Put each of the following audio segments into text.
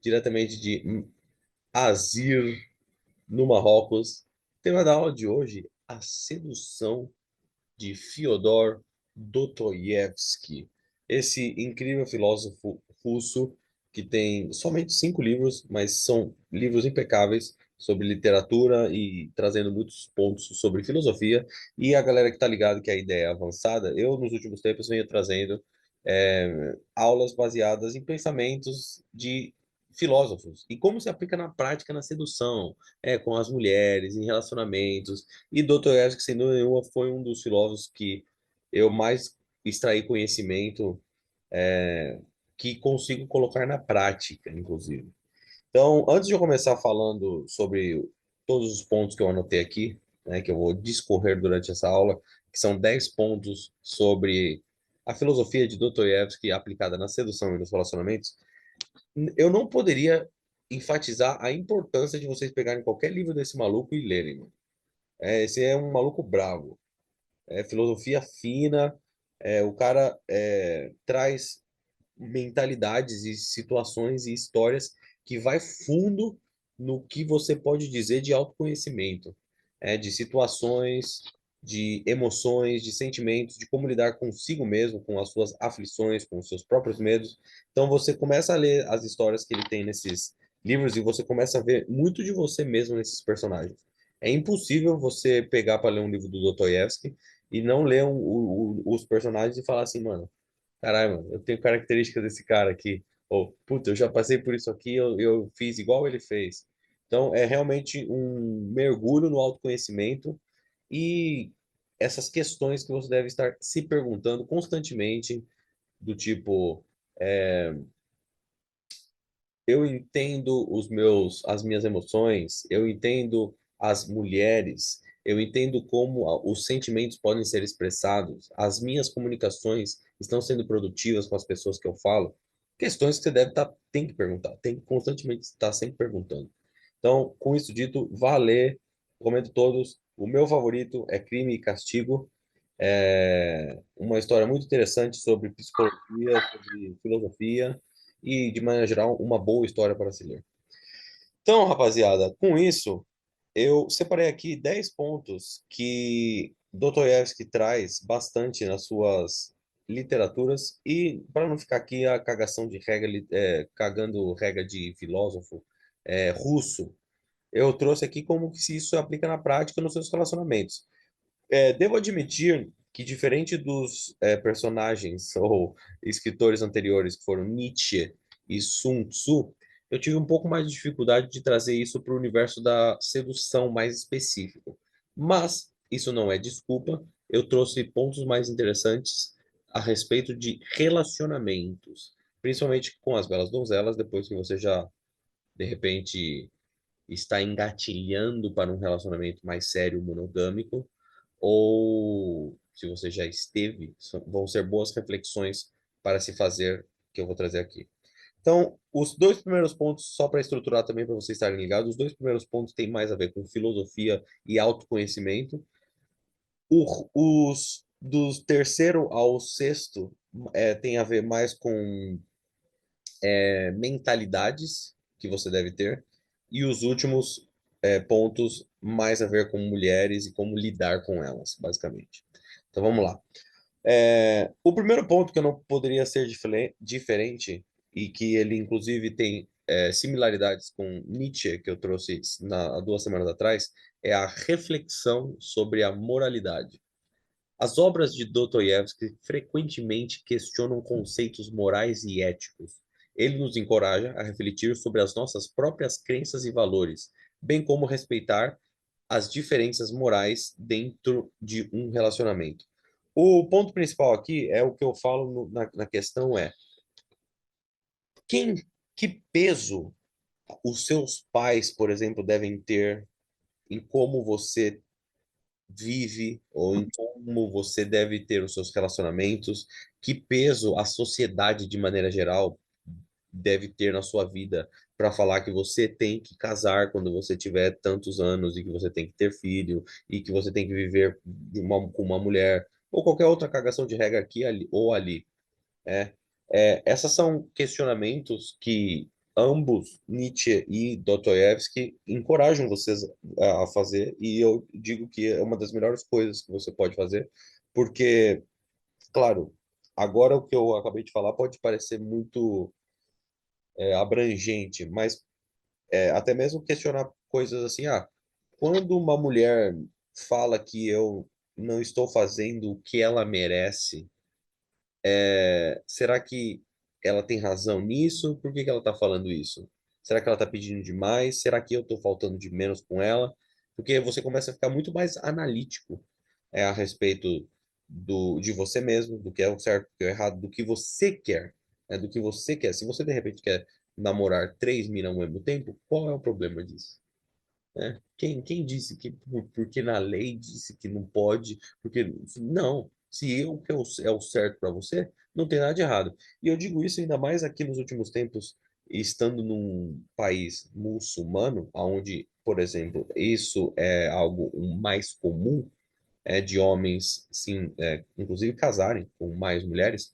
diretamente de Azir, no Marrocos. O tema da aula de hoje, a sedução de Fyodor Dostoiévski, esse incrível filósofo russo que tem somente 5 livros, mas são livros impecáveis sobre literatura e trazendo muitos pontos sobre filosofia. E a galera que está ligada que a ideia é avançada, eu nos últimos tempos venho trazendo aulas baseadas em pensamentos de filósofos e como se aplica na prática na sedução, com as mulheres, em relacionamentos. E Dostoiévski, sem dúvida nenhuma, foi um dos filósofos que eu mais extraí conhecimento, que consigo colocar na prática, inclusive. Então, antes de eu começar falando sobre todos os pontos que eu anotei aqui, né, que eu vou discorrer durante essa aula, que são 10 pontos sobre a filosofia de Dostoiévski aplicada na sedução e nos relacionamentos, eu não poderia enfatizar a importância de vocês pegarem qualquer livro desse maluco e lerem, mano. Esse é um maluco bravo. É filosofia fina. O cara traz mentalidades e situações e histórias que vai fundo no que você pode dizer de autoconhecimento, de situações, de emoções, de sentimentos, de como lidar consigo mesmo, com as suas aflições, com os seus próprios medos. Então você começa a ler as histórias que ele tem nesses livros e você começa a ver muito de você mesmo nesses personagens. É impossível você pegar para ler um livro do Dostoiévski e não ler os personagens e falar assim, mano, caralho, mano, eu tenho características desse cara aqui. Ou, puta, eu já passei por isso aqui, eu fiz igual ele fez. Então, é realmente um mergulho no autoconhecimento e essas questões que você deve estar se perguntando constantemente, do tipo, eu entendo as minhas emoções, eu entendo as mulheres, eu entendo como os sentimentos podem ser expressados, as minhas comunicações estão sendo produtivas com as pessoas que eu falo. Questões que você tem que perguntar, tem que constantemente estar sempre perguntando. Então, com isso dito, valer, recomendo todos. O meu favorito é Crime e Castigo. Uma história muito interessante sobre psicologia, sobre filosofia e, de maneira geral, uma boa história para se ler. Então, rapaziada, com isso, eu separei aqui 10 pontos que Dostoiévski traz bastante nas suas literaturas e, para não ficar aqui a cagação de regra, cagando regra de filósofo russo, eu trouxe aqui como que se isso aplica na prática nos seus relacionamentos. Devo admitir que, diferente dos personagens ou escritores anteriores, que foram Nietzsche e Sun Tzu, eu tive um pouco mais de dificuldade de trazer isso para o universo da sedução mais específico. Mas isso não é desculpa, eu trouxe pontos mais interessantes a respeito de relacionamentos, principalmente com as belas donzelas, depois que você já, de repente, está engatilhando para um relacionamento mais sério, monogâmico, ou se você já esteve, vão ser boas reflexões para se fazer que eu vou trazer aqui. Então, os dois primeiros pontos, só para estruturar também para vocês estarem ligados, os dois primeiros pontos têm mais a ver com filosofia e autoconhecimento. Os do terceiro ao sexto tem a ver mais com mentalidades que você deve ter, e os últimos pontos mais a ver com mulheres e como lidar com elas, basicamente. Então vamos lá. O primeiro ponto que eu não poderia ser diferente, e que ele inclusive tem similaridades com Nietzsche, que eu trouxe há 2 semanas atrás, é a reflexão sobre a moralidade. As obras de Dostoiévski frequentemente questionam conceitos morais e éticos. Ele nos encoraja a refletir sobre as nossas próprias crenças e valores, bem como respeitar as diferenças morais dentro de um relacionamento. O ponto principal aqui é o que eu falo na questão quem, que peso os seus pais, por exemplo, devem ter em como você vive ou em como você deve ter os seus relacionamentos, que peso a sociedade de maneira geral deve ter na sua vida para falar que você tem que casar quando você tiver tantos anos e que você tem que ter filho e que você tem que viver com uma mulher ou qualquer outra cagação de regra aqui ali, ou ali. É, Essas são questionamentos que ambos, Nietzsche e Dostoiévski, encorajam vocês a fazer, e eu digo que é uma das melhores coisas que você pode fazer, porque, claro, agora o que eu acabei de falar pode parecer muito abrangente, mas até mesmo questionar coisas assim, quando uma mulher fala que eu não estou fazendo o que ela merece, será que ela tem razão nisso? Por que que ela está falando isso? Será que ela está pedindo demais? Será que eu estou faltando de menos com ela? Porque você começa a ficar muito mais analítico a respeito de você mesmo, do que é o certo, do que é o errado, do que você quer, do que você quer. Se você de repente quer namorar três minas ao mesmo tempo, qual é o problema disso? Né? Quem disse que porque na lei disse que não pode, porque não, se eu que é o certo para você, não tem nada de errado. E eu digo isso ainda mais aqui nos últimos tempos, estando num país muçulmano, onde, por exemplo, isso é algo mais comum, de homens, sim, inclusive casarem com mais mulheres.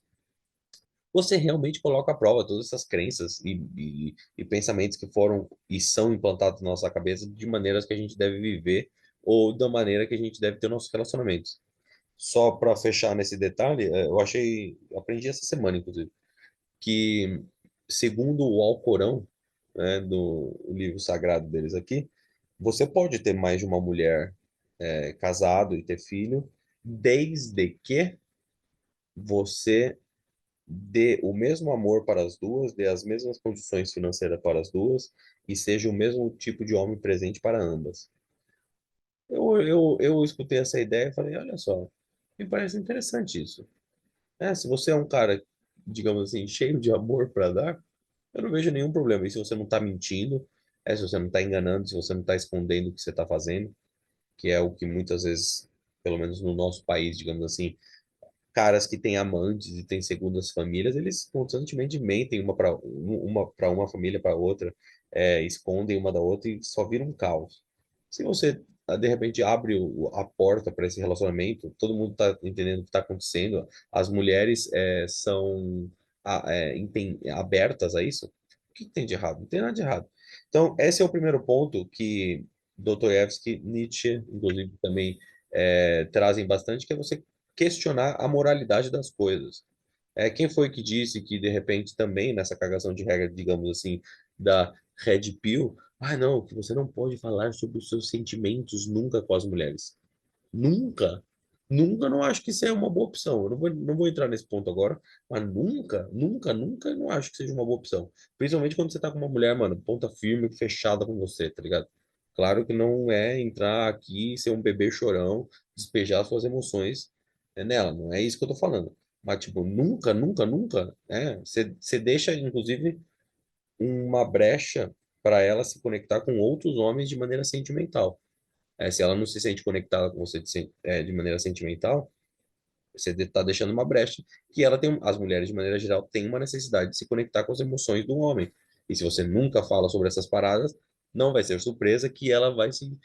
Você realmente coloca à prova todas essas crenças e pensamentos que foram e são implantados na nossa cabeça de maneiras que a gente deve viver ou da maneira que a gente deve ter nossos relacionamentos. Só para fechar nesse detalhe, aprendi essa semana, inclusive, que segundo o Alcorão, né, do livro sagrado deles aqui, você pode ter mais de uma mulher casado e ter filho, desde que você dê o mesmo amor para as duas, dê as mesmas condições financeiras para as duas e seja o mesmo tipo de homem presente para ambas. Eu escutei essa ideia e falei, olha só, me parece interessante isso. Se você é um cara, digamos assim, cheio de amor para dar, eu não vejo nenhum problema. E se você não está mentindo, se você não está enganando, se você não está escondendo o que você está fazendo, que é o que muitas vezes, pelo menos no nosso país, digamos assim, caras que têm amantes e têm segundas famílias, eles constantemente mentem uma família para outra, escondem uma da outra e só vira um caos. Se você de repente abre a porta para esse relacionamento, todo mundo está entendendo o que está acontecendo, as mulheres são abertas a isso. O que tem de errado? Não tem nada de errado. Então, esse é o primeiro ponto que Dostoiévski, Nietzsche, inclusive, também trazem bastante, que é você questionar a moralidade das coisas. Quem foi que disse que, de repente, também nessa cagação de regra, digamos assim, da Red Pill, não, que você não pode falar sobre os seus sentimentos nunca com as mulheres. Nunca. Nunca não acho que isso é uma boa opção. Eu não vou entrar nesse ponto agora, mas nunca, nunca, nunca eu não acho que seja uma boa opção. Principalmente quando você tá com uma mulher, mano, ponta firme, fechada com você, tá ligado? Claro que não é entrar aqui, ser um bebê chorão, despejar suas emoções nela, não é isso que eu tô falando. Mas, tipo, nunca, nunca, nunca, você deixa, inclusive, uma brecha para ela se conectar com outros homens de maneira sentimental. Se ela não se sente conectada com você de maneira sentimental, você está deixando uma brecha que as mulheres de maneira geral têm uma necessidade de se conectar com as emoções do homem. E se você nunca fala sobre essas paradas, não vai ser surpresa que ela vai se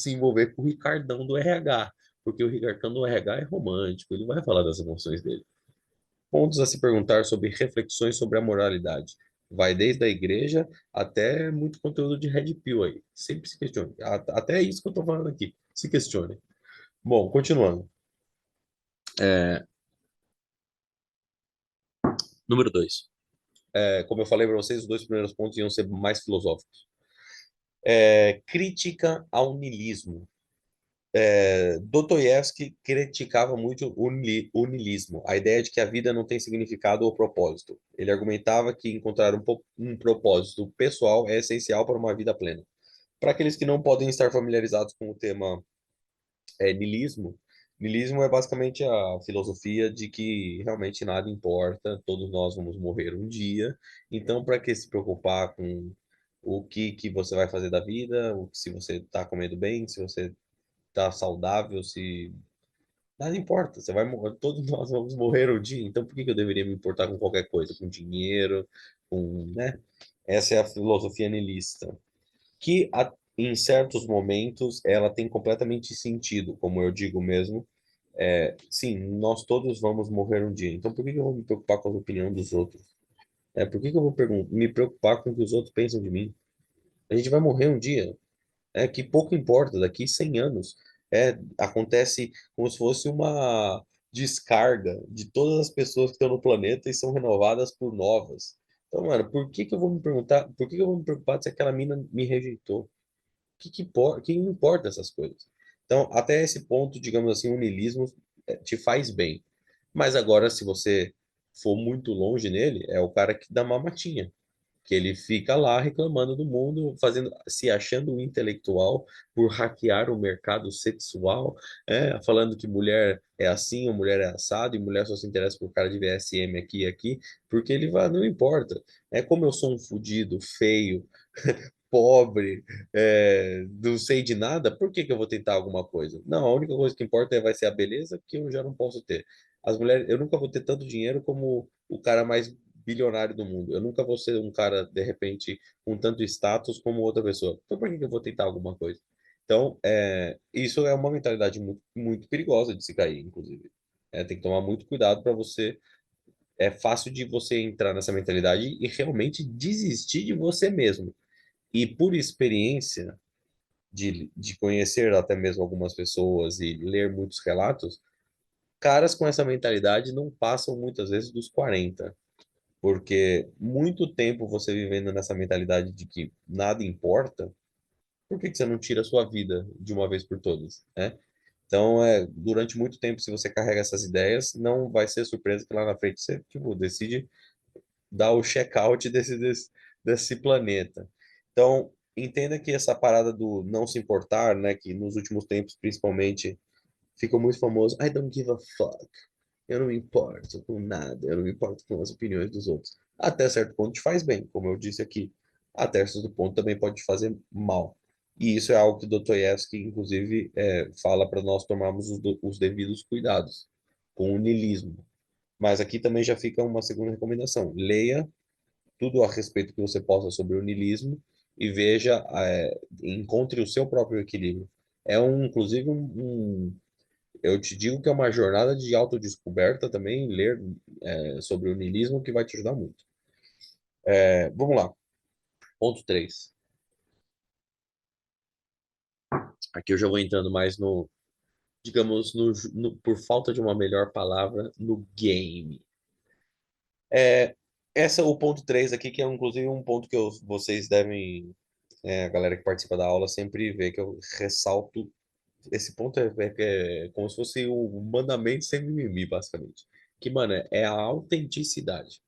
envolver com o Ricardão do RH, porque o Ricardão do RH é romântico, ele vai falar das emoções dele. Pontos a se perguntar sobre reflexões sobre a moralidade. Vai desde a igreja até muito conteúdo de Red Pill aí. Sempre se questione. Até isso que eu estou falando aqui. Se questione. Bom, continuando. É, número 2. Como eu falei para vocês, os dois primeiros pontos iam ser mais filosóficos. Crítica ao niilismo. Dostoiévski criticava muito o niilismo, a ideia de que a vida não tem significado ou propósito. Ele argumentava que encontrar um propósito pessoal é essencial para uma vida plena. Para aqueles que não podem estar familiarizados com o tema niilismo, niilismo é basicamente a filosofia de que realmente nada importa, todos nós vamos morrer um dia, então para que se preocupar com o que você vai fazer da vida, se você está comendo bem, se você está saudável, se nada importa, você vai morrer, todos nós vamos morrer um dia, então por que que eu deveria me importar com qualquer coisa, com dinheiro, né? Essa é a filosofia niilista que em certos momentos ela tem completamente sentido, como eu digo mesmo. Sim, nós todos vamos morrer um dia, então por que que eu vou me preocupar com a opinião dos outros? Por que que eu vou me preocupar com o que os outros pensam de mim? A gente vai morrer um dia. Que pouco importa, daqui 100 anos. Acontece como se fosse uma descarga de todas as pessoas que estão no planeta e são renovadas por novas. Então, mano, por que que eu vou me perguntar, por que que eu vou me preocupar se aquela mina me rejeitou? Que importa essas coisas? Então, até esse ponto, digamos assim, o niilismo te faz bem. Mas agora, se você for muito longe nele, é o cara que dá mamatinha, que ele fica lá reclamando do mundo, fazendo, se achando um intelectual por hackear o mercado sexual, falando que mulher é assim, ou mulher é assado, e mulher só se interessa por cara de VSM aqui e aqui, porque ele vai, não importa. É como eu sou um fudido, feio, pobre, não sei de nada, por que que eu vou tentar alguma coisa? Não, a única coisa que importa vai ser a beleza, que eu já não posso ter. As mulheres, eu nunca vou ter tanto dinheiro como o cara mais bilionário do mundo. Eu nunca vou ser um cara, de repente, com tanto status como outra pessoa. Então, por que que eu vou tentar alguma coisa? Então, isso é uma mentalidade muito, muito perigosa de se cair, inclusive. Tem que tomar muito cuidado para você. É fácil de você entrar nessa mentalidade e realmente desistir de você mesmo. E por experiência de conhecer até mesmo algumas pessoas e ler muitos relatos, caras com essa mentalidade não passam muitas vezes dos 40. Porque muito tempo você vivendo nessa mentalidade de que nada importa, por que que você não tira a sua vida de uma vez por todas, né? Então, durante muito tempo, se você carrega essas ideias, não vai ser surpresa que lá na frente você, tipo, decide dar o check-out desse planeta. Então, entenda que essa parada do não se importar, né, que nos últimos tempos, principalmente, ficou muito famoso. I don't give a fuck. Eu não me importo com nada, eu não me importo com as opiniões dos outros. Até certo ponto te faz bem, como eu disse aqui. Até certo ponto também pode te fazer mal. E isso é algo que Dostoiévski, inclusive, fala para nós tomarmos os devidos cuidados com o niilismo. Mas aqui também já fica uma segunda recomendação. Leia tudo a respeito que você possa sobre o niilismo e veja, encontre o seu próprio equilíbrio. Inclusive, eu te digo que é uma jornada de autodescoberta também, ler sobre o niilismo que vai te ajudar muito. Vamos lá, ponto 3. Aqui eu já vou entrando mais no, digamos, por falta de uma melhor palavra, no game. É, o ponto 3 aqui, que é inclusive um ponto que vocês devem, a galera que participa da aula sempre vê, que eu ressalto. Esse ponto é como se fosse o mandamento sem mimimi, basicamente. Que, mano, é a autenticidade.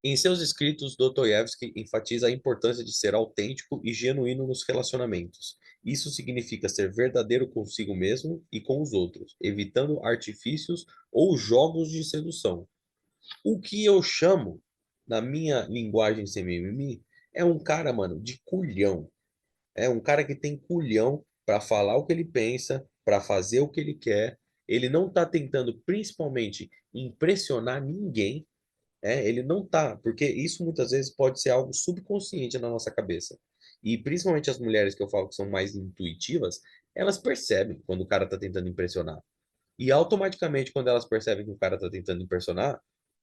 Em seus escritos, Dostoiévski enfatiza a importância de ser autêntico e genuíno nos relacionamentos. Isso significa ser verdadeiro consigo mesmo e com os outros, evitando artifícios ou jogos de sedução. O que eu chamo, na minha linguagem sem mimimi, é um cara, mano, de culhão. É um cara que tem culhão para falar o que ele pensa, para fazer o que ele quer. Ele não tá tentando, principalmente, impressionar ninguém. Ele não tá, porque isso muitas vezes pode ser algo subconsciente na nossa cabeça. E principalmente as mulheres que eu falo que são mais intuitivas, elas percebem quando o cara tá tentando impressionar. E automaticamente, quando elas percebem que o cara tá tentando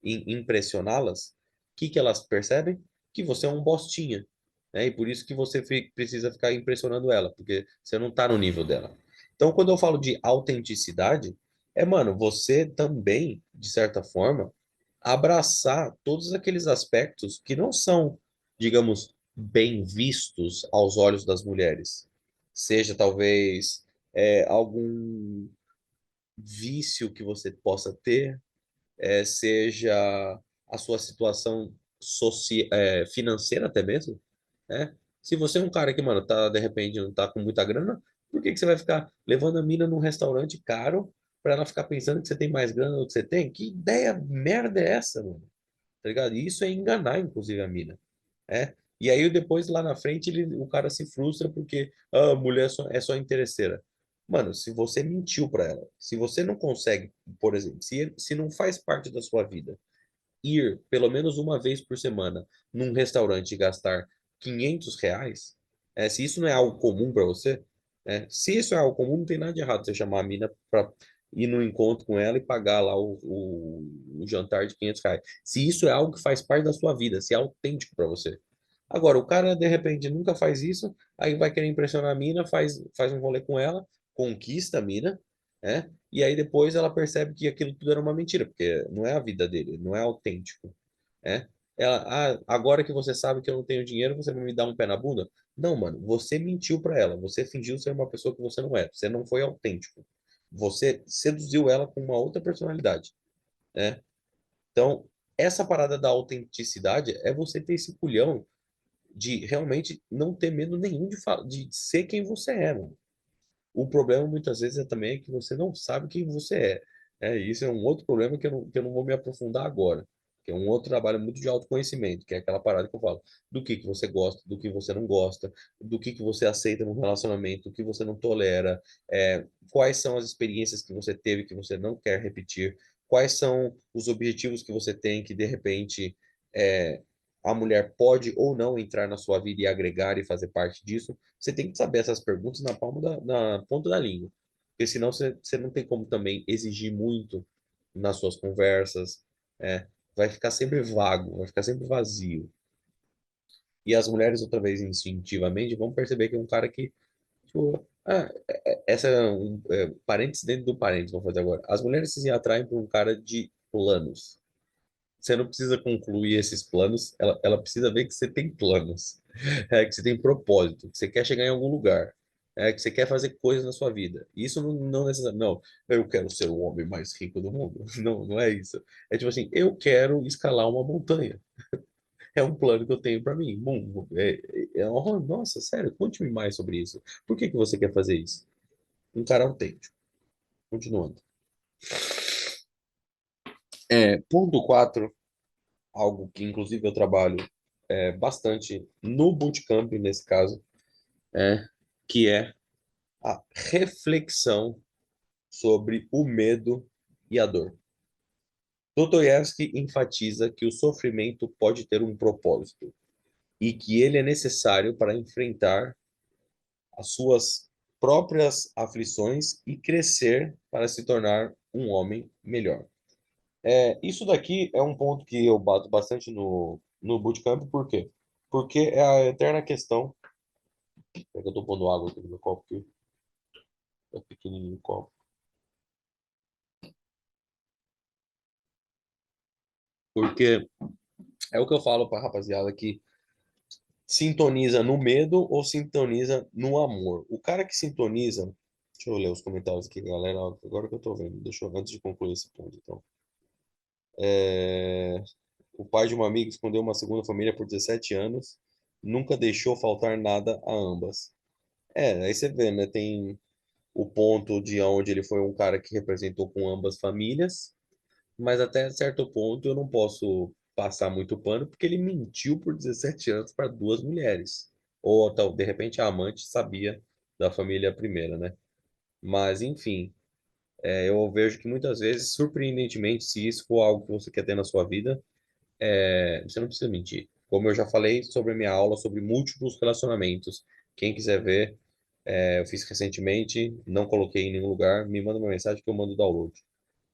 impressioná-las, o que que elas percebem? Que você é um bostinha, né? E por isso que você precisa ficar impressionando ela, porque você não tá no nível dela. Então, quando eu falo de autenticidade, mano, você também, de certa forma, abraçar todos aqueles aspectos que não são, digamos, bem vistos aos olhos das mulheres. Seja talvez algum vício que você possa ter, seja a sua situação financeira até mesmo, né? Se você é um cara que, mano, tá, de repente, não tá com muita grana, por que que você vai ficar levando a mina num restaurante caro para ela ficar pensando que você tem mais grana do que você tem? Que ideia merda é essa, mano? Tá ligado? E isso é enganar, inclusive, a mina. E aí depois lá na frente o cara se frustra porque a mulher é só interesseira. Mano, se você mentiu pra ela, se você não consegue, por exemplo, se não faz parte da sua vida ir pelo menos uma vez por semana num restaurante e gastar R$ 500, se isso não é algo comum pra você, se isso é algo comum, não tem nada de errado você chamar a mina pra ir no encontro com ela e pagar lá o jantar de R$ 500. Se isso é algo que faz parte da sua vida, se é autêntico para você. Agora, o cara, de repente, nunca faz isso, aí vai querer impressionar a mina, faz um rolê com ela, conquista a mina, né? E aí depois ela percebe que aquilo tudo era uma mentira, porque não é a vida dele, não é autêntico, né? Ela, agora que você sabe que eu não tenho dinheiro, você vai me dar um pé na bunda? Não, mano, você mentiu para ela, você fingiu ser uma pessoa que você não é, você não foi autêntico. Você seduziu ela com uma outra personalidade, né? Então, essa parada da autenticidade é você ter esse culhão de realmente não ter medo nenhum de ser quem você é, mano. O problema muitas vezes é também que você não sabe quem você é. Isso é um outro problema que eu não vou me aprofundar agora, que é um outro trabalho muito de autoconhecimento, que é aquela parada que eu falo, do que você gosta, do que você não gosta, do que você aceita no relacionamento, o que você não tolera, quais são as experiências que você teve que você não quer repetir, quais são os objetivos que você tem que de repente é, a mulher pode ou não entrar na sua vida e agregar e fazer parte disso. Você tem que saber essas perguntas na ponta da língua. Porque senão você não tem como também exigir muito nas suas conversas. É, vai ficar sempre vago, vai ficar sempre vazio. E as mulheres, outra vez, instintivamente, vão perceber que é um cara que, tipo, essa é parênteses dentro do parênteses, vou fazer agora. As mulheres se atraem por um cara de planos. Você não precisa concluir esses planos, ela precisa ver que você tem planos, que você tem propósito, que você quer chegar em algum lugar, que você quer fazer coisas na sua vida. Isso não necessariamente, não, eu quero ser o homem mais rico do mundo. Não, não é isso. É tipo assim, eu quero escalar uma montanha. É um plano que eu tenho para mim. Bum, nossa, sério, conte-me mais sobre isso. Por que que você quer fazer isso? Um cara autêntico. Continuando. Ponto 4, algo que inclusive eu trabalho bastante no bootcamp, nesse caso, é, que é a reflexão sobre o medo e a dor. Dostoiévski enfatiza que o sofrimento pode ter um propósito e que ele é necessário para enfrentar as suas próprias aflições e crescer para se tornar um homem melhor. Isso daqui é um ponto que eu bato bastante no bootcamp, por quê? Porque é a eterna questão. É que eu tô pondo água aqui no meu copo, que é pequenininho o copo. Porque é o que eu falo pra rapaziada que sintoniza no medo ou sintoniza no amor. O cara que sintoniza. Deixa eu ler os comentários aqui, galera. Agora que eu tô vendo. Deixa eu, antes de concluir esse ponto, então. É, O pai de uma amiga escondeu uma segunda família por 17 anos. Nunca deixou faltar nada a ambas. Aí você vê, né? Tem o ponto de onde ele foi um cara que representou com ambas famílias, mas até certo ponto eu não posso passar muito pano, porque ele mentiu por 17 anos para duas mulheres. Ou tal, de repente a amante sabia da família primeira, né? Mas enfim, eu vejo que muitas vezes, surpreendentemente, se isso for algo que você quer ter na sua vida, você não precisa mentir. Como eu já falei sobre a minha aula sobre múltiplos relacionamentos, quem quiser ver, eu fiz recentemente, não coloquei em nenhum lugar, me manda uma mensagem que eu mando download.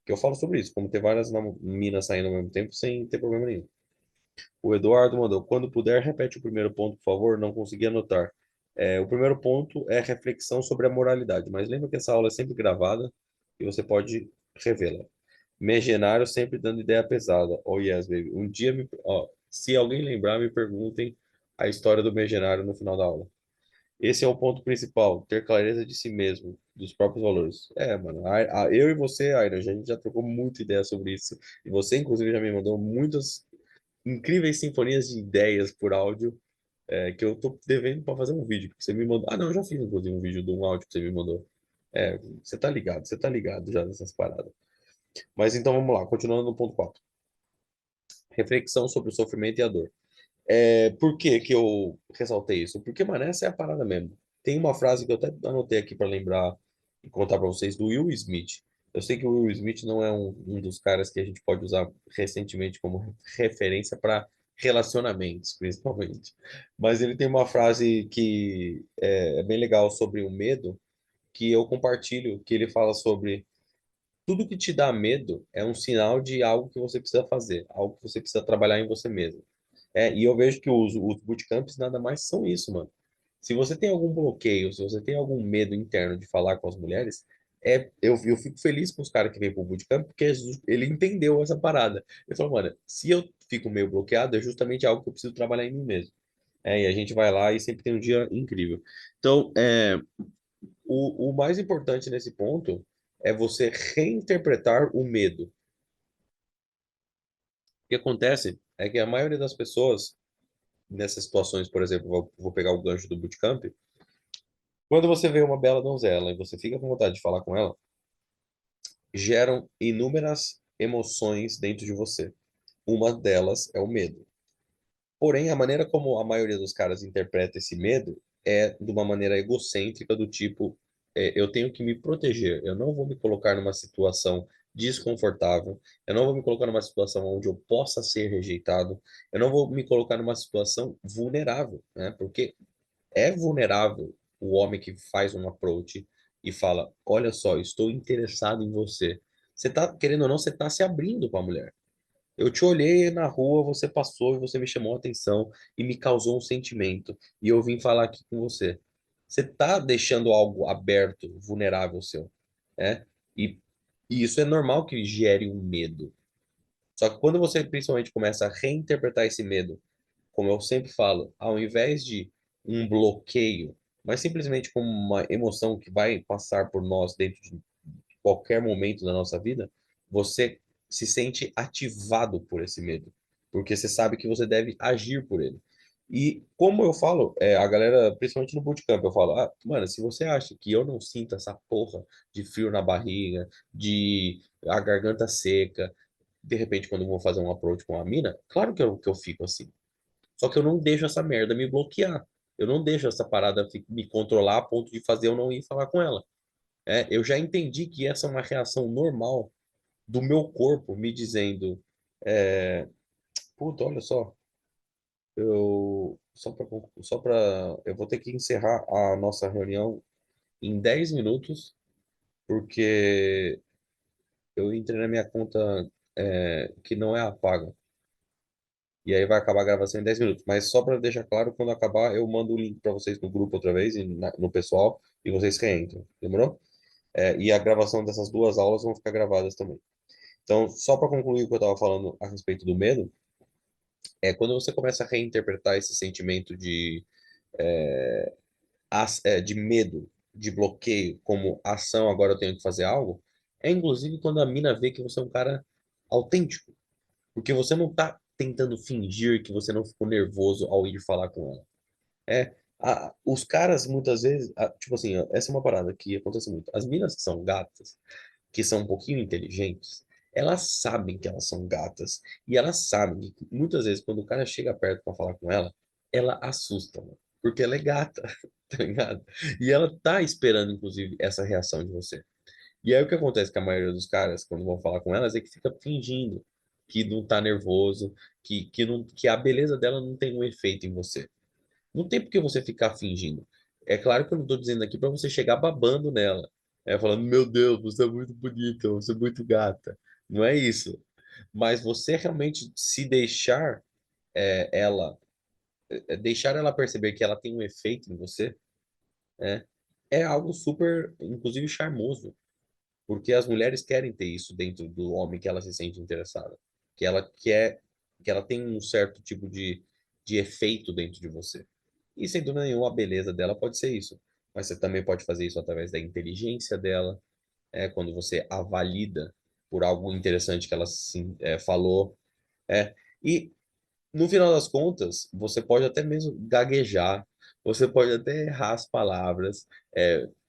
Que eu falo sobre isso, como ter várias minas saindo ao mesmo tempo sem ter problema nenhum. O Eduardo mandou, quando puder, repete o primeiro ponto, por favor, não consegui anotar. O primeiro ponto é reflexão sobre a moralidade, mas lembra que essa aula é sempre gravada e você pode revê-la. Mercenário sempre dando ideia pesada. Oh yes, baby. Um dia, se alguém lembrar, me perguntem a história do mercenário no final da aula. Esse é o ponto principal, ter clareza de si mesmo, dos próprios valores. Mano, eu e você, Aira, a gente já trocou muita ideia sobre isso. E você, inclusive, já me mandou muitas incríveis sinfonias de ideias por áudio, que eu tô devendo para fazer um vídeo. Que você me mandou. Ah, não, eu já fiz, inclusive, um vídeo de um áudio que você me mandou. Você tá ligado já nessas paradas. Mas então vamos lá, continuando no ponto 4. Reflexão sobre o sofrimento e a dor. Por que que eu ressaltei isso? Porque, mano, essa é a parada mesmo. Tem uma frase que eu até anotei aqui para lembrar e contar para vocês do Will Smith. Eu sei que o Will Smith não é um dos caras que a gente pode usar recentemente como referência para relacionamentos, principalmente. Mas ele tem uma frase que é bem legal sobre o medo, que eu compartilho, que ele fala sobre Tudo que te dá medo é um sinal de algo que você precisa fazer, algo que você precisa trabalhar em você mesmo. E eu vejo que os bootcamps nada mais são isso, mano. Se você tem algum bloqueio, se você tem algum medo interno de falar com as mulheres, eu fico feliz com os caras que vêm pro bootcamp, porque ele entendeu essa parada. Ele falou, mano, se eu fico meio bloqueado, é justamente algo que eu preciso trabalhar em mim mesmo. E a gente vai lá e sempre tem um dia incrível. Então, o mais importante nesse ponto é você reinterpretar o medo. O que acontece é que a maioria das pessoas, nessas situações, por exemplo, vou pegar o gancho do bootcamp, quando você vê uma bela donzela e você fica com vontade de falar com ela, geram inúmeras emoções dentro de você. Uma delas é o medo. Porém, a maneira como a maioria dos caras interpreta esse medo é de uma maneira egocêntrica, do tipo, eu tenho que me proteger, eu não vou me colocar numa situação desconfortável, eu não vou me colocar numa situação onde eu possa ser rejeitado, eu não vou me colocar numa situação vulnerável, né? Porque é vulnerável o homem que faz um approach e fala: Olha só, estou interessado em você. Você tá, querendo ou não, você tá se abrindo para a mulher. Eu te olhei na rua, você passou e você me chamou a atenção e me causou um sentimento. E eu vim falar aqui com você. Você tá deixando algo aberto, vulnerável seu, né? E, e isso é normal que gere um medo. Só que quando você principalmente começa a reinterpretar esse medo, como eu sempre falo, ao invés de um bloqueio, mas simplesmente como uma emoção que vai passar por nós dentro de qualquer momento da nossa vida, você se sente ativado por esse medo, porque você sabe que você deve agir por ele. E como eu falo, a galera, principalmente no bootcamp, eu falo, mano, se você acha que eu não sinto essa porra de frio na barriga, de a garganta seca, de repente, quando eu vou fazer um approach com a mina, claro que eu fico assim. Só que eu não deixo essa merda me bloquear. Eu não deixo essa parada me controlar a ponto de fazer eu não ir falar com ela. Eu já entendi que essa é uma reação normal do meu corpo me dizendo, é, puta, olha só, eu só para eu vou ter que encerrar a nossa reunião em 10 minutos, porque eu entrei na minha conta que não é a paga. E aí vai acabar a gravação em 10 minutos. Mas só para deixar claro, quando acabar, eu mando o link para vocês no grupo outra vez, no pessoal, e vocês reentram. Demorou? E a gravação dessas duas aulas vão ficar gravadas também. Então, só para concluir o que eu estava falando a respeito do medo, quando você começa a reinterpretar esse sentimento de medo, de bloqueio, como ação, agora eu tenho que fazer algo, é inclusive quando a mina vê que você é um cara autêntico. Porque você não tá tentando fingir que você não ficou nervoso ao ir falar com ela. Os caras muitas vezes, tipo assim, ó, essa é uma parada que acontece muito. As minas que são gatas, que são um pouquinho inteligentes, elas sabem que elas são gatas e elas sabem que muitas vezes quando o cara chega perto para falar com ela, ela assusta, mano, porque ela é gata, tá ligado? E ela tá esperando, inclusive, essa reação de você. E aí o que acontece com a maioria dos caras, quando vão falar com elas, é que fica fingindo que não tá nervoso, que a beleza dela não tem um efeito em você. Não tem por que você ficar fingindo. É claro que eu não estou dizendo aqui para você chegar babando nela. Falando, meu Deus, você é muito bonita, você é muito gata. Não é isso. Mas você realmente se deixar ela, deixar ela perceber que ela tem um efeito em você, né, é algo super, inclusive, charmoso. Porque as mulheres querem ter isso dentro do homem que ela se sente interessada. Que ela quer, que ela tem um certo tipo de efeito dentro de você. E sem dúvida nenhuma, a beleza dela pode ser isso. Mas você também pode fazer isso através da inteligência dela, quando você a valida por algo interessante que ela falou. E no final das contas, você pode até mesmo gaguejar, você pode até errar as palavras,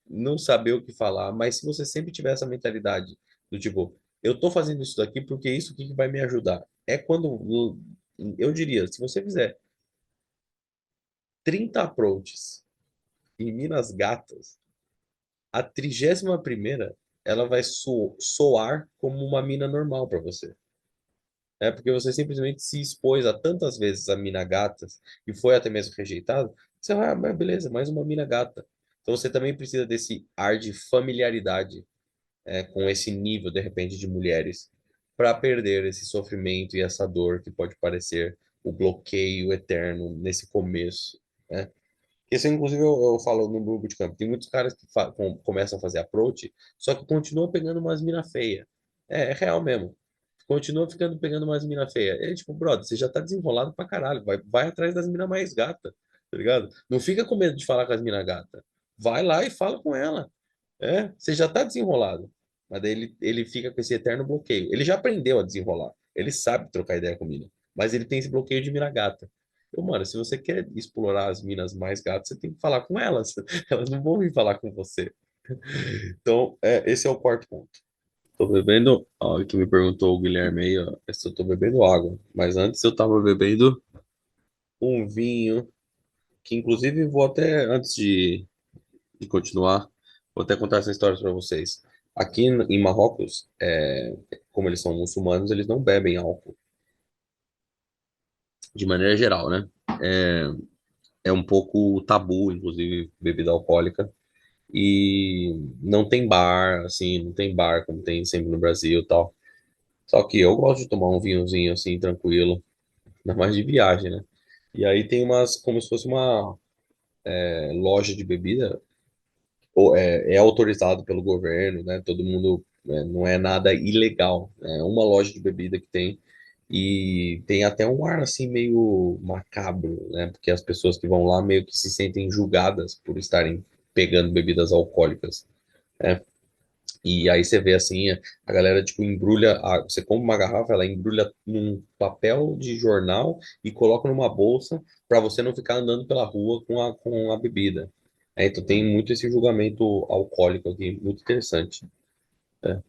não saber o que falar, mas se você sempre tiver essa mentalidade do tipo, eu tô fazendo isso daqui porque isso aqui que vai me ajudar. É quando, eu diria, se você fizer 30 approaches em Minas Gatas, a 31ª, ela vai soar como uma mina normal para você. Porque você simplesmente se expôs a tantas vezes a mina gatas e foi até mesmo rejeitado, você vai, mas beleza, mais uma mina gata. Então você também precisa desse ar de familiaridade, com esse nível, de repente, de mulheres, para perder esse sofrimento e essa dor que pode parecer o bloqueio eterno nesse começo, né? Isso, inclusive, eu falo no grupo de campo. Tem muitos caras que começam a fazer approach, só que continuam pegando umas mina feia. É real mesmo. Continua ficando pegando umas mina feia. É tipo, brother, você já tá desenrolado pra caralho. Vai atrás das mina mais gata, tá ligado? Não fica com medo de falar com as mina gata. Vai lá e fala com ela. Você já tá desenrolado. Mas daí ele fica com esse eterno bloqueio. Ele já aprendeu a desenrolar. Ele sabe trocar ideia com mina. Mas ele tem esse bloqueio de mina gata. Então, mano, se você quer explorar as minas mais gatas, você tem que falar com elas. Elas não vão vir falar com você. Então, esse é o quarto ponto. Tô bebendo. Ó, que me perguntou o Guilherme aí, ó, se eu tô bebendo água. Mas antes eu tava bebendo um vinho, que inclusive vou até, antes de continuar, vou até contar essa história para vocês. Aqui em Marrocos, como eles são muçulmanos, eles não bebem álcool, de maneira geral, né? É, é um pouco tabu, inclusive, bebida alcoólica. E não tem bar, assim, não tem bar como tem sempre no Brasil e tal. Só que eu gosto de tomar um vinhozinho assim, tranquilo, ainda mais de viagem, né? E aí tem umas, como se fosse uma loja de bebida, ou é autorizado pelo governo, né? Todo mundo, não é nada ilegal, né? É uma loja de bebida que tem, e tem até um ar assim meio macabro, né? Porque as pessoas que vão lá meio que se sentem julgadas por estarem pegando bebidas alcoólicas, né? E aí você vê assim, a galera tipo embrulha, você compra uma garrafa, ela embrulha num papel de jornal e coloca numa bolsa para você não ficar andando pela rua com a bebida. Então tem muito esse julgamento alcoólico aqui, muito interessante. É.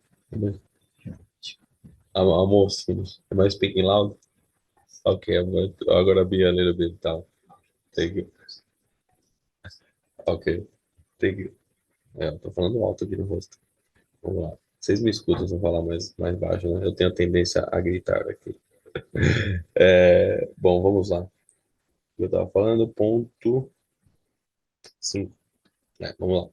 A moça, am I speaking loud? Okay, I'm gonna be a little bit down. Thank you. Ok, thank you. Eu tô falando alto aqui no rosto. Vamos lá. Vocês me escutam se eu falar mais baixo, né? Eu tenho a tendência a gritar aqui. Bom, vamos lá. Eu estava falando, ponto 5. Vamos lá.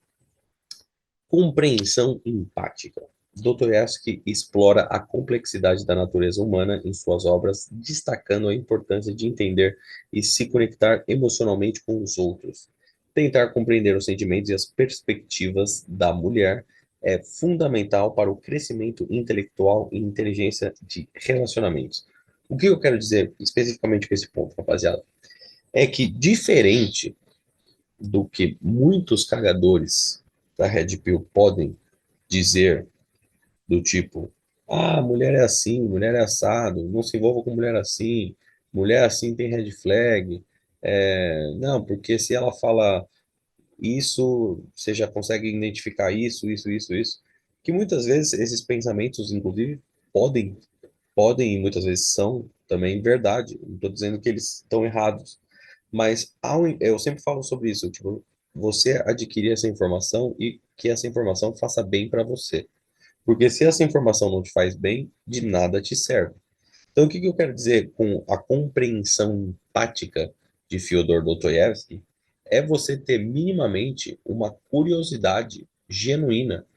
Compreensão empática. Dostoiévski explora a complexidade da natureza humana em suas obras, destacando a importância de entender e se conectar emocionalmente com os outros. Tentar compreender os sentimentos e as perspectivas da mulher é fundamental para o crescimento intelectual e inteligência de relacionamentos. O que eu quero dizer especificamente com esse ponto, rapaziada? É que, diferente do que muitos cagadores da Red Pill podem dizer, do tipo, mulher é assim, mulher é assado, não se envolva com mulher assim tem red flag, não, porque se ela fala isso, você já consegue identificar isso, que muitas vezes esses pensamentos, inclusive, podem, podem e muitas vezes são também verdade, não estou dizendo que eles estão errados, mas eu sempre falo sobre isso, tipo, você adquirir essa informação e que essa informação faça bem para você. Porque se essa informação não te faz bem, de nada te serve. Então, o que que eu quero dizer com a compreensão empática de Fyodor Dostoiévski? É você ter minimamente uma curiosidade genuína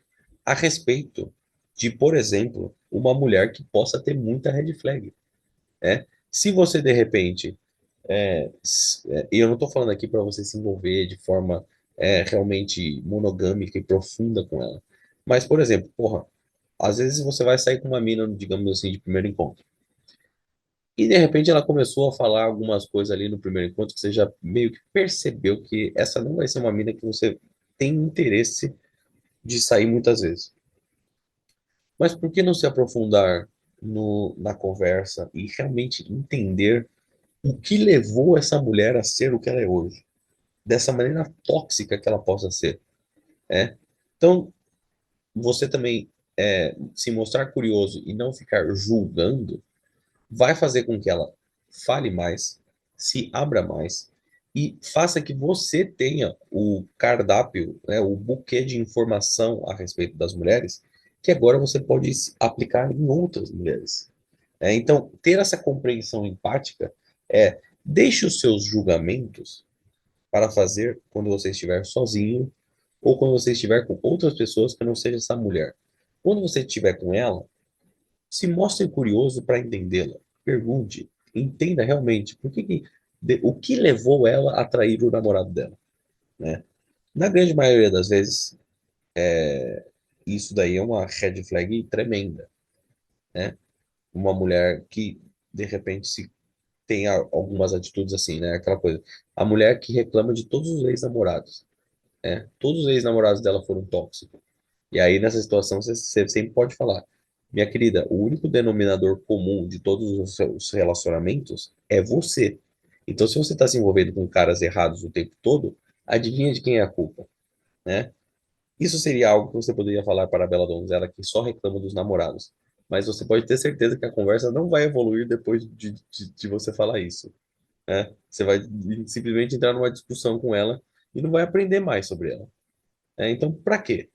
a respeito de, por exemplo, uma mulher que possa ter muita red flag. Se você, de repente, e eu não estou falando aqui para você se envolver de forma realmente monogâmica e profunda com ela. Mas, por exemplo, porra, às vezes você vai sair com uma mina, digamos assim, de primeiro encontro. E de repente ela começou a falar algumas coisas ali no primeiro encontro que você já meio que percebeu que essa não vai ser uma mina que você tem interesse de sair muitas vezes. Mas por que não se aprofundar na conversa e realmente entender o que levou essa mulher a ser o que ela é hoje? Dessa maneira tóxica que ela possa ser. É? Então, você também se mostrar curioso e não ficar julgando vai fazer com que ela fale mais, se abra mais e faça que você tenha o cardápio, né, o buquê de informação a respeito das mulheres, que agora você pode aplicar em outras mulheres. Então, ter essa compreensão empática deixe os seus julgamentos para fazer quando você estiver sozinho ou quando você estiver com outras pessoas que não seja essa mulher. Quando você estiver com ela, se mostre curioso para entendê-la. Pergunte, entenda realmente o que levou ela a trair o namorado dela, né? Na grande maioria das vezes, isso daí é uma red flag tremenda, né? Uma mulher que, de repente, se tem algumas atitudes assim, né? Aquela coisa. A mulher que reclama de todos os ex-namorados, né? Todos os ex-namorados dela foram tóxicos. E aí, nessa situação, você sempre pode falar: minha querida, o único denominador comum de todos os seus relacionamentos é você. Então, se você está se envolvendo com caras errados o tempo todo, adivinha de quem é a culpa, né? Isso seria algo que você poderia falar para a bela donzela que só reclama dos namorados. Mas você pode ter certeza que a conversa não vai evoluir depois de você falar isso, né? Você vai simplesmente entrar numa discussão com ela e não vai aprender mais sobre ela, né? Então, para quê?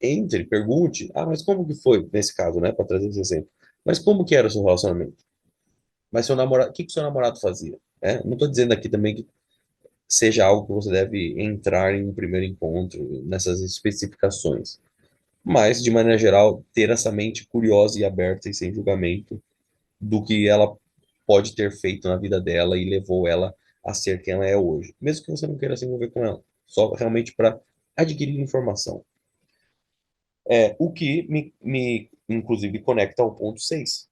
Entre, pergunte, mas como que foi, nesse caso, né, para trazer esse exemplo. Mas como que era o seu relacionamento? Mas seu namorado, o que que seu namorado fazia? Não estou dizendo aqui também que seja algo que você deve entrar em um primeiro encontro, nessas especificações. Mas, de maneira geral, ter essa mente curiosa e aberta e sem julgamento do que ela pode ter feito na vida dela e levou ela a ser quem ela é hoje. Mesmo que você não queira se envolver com ela. Só realmente para adquirir informação. O que inclusive, conecta ao ponto 6,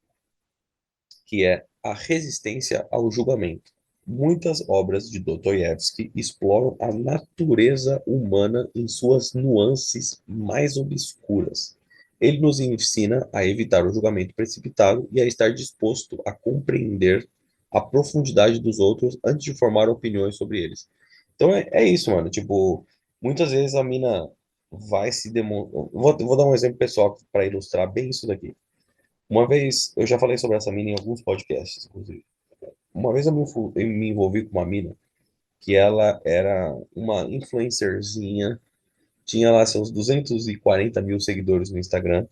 que é a resistência ao julgamento. Muitas obras de Dostoiévski exploram a natureza humana em suas nuances mais obscuras. Ele nos ensina a evitar o julgamento precipitado e a estar disposto a compreender a profundidade dos outros antes de formar opiniões sobre eles. Então é isso, mano. Tipo, muitas vezes a mina vai se demonstrar. Vou dar um exemplo pessoal para ilustrar bem isso daqui. Uma vez, eu já falei sobre essa mina em alguns podcasts, inclusive. Uma vez eu me envolvi com uma mina que ela era uma influencerzinha, tinha lá seus 240 mil seguidores no Instagram,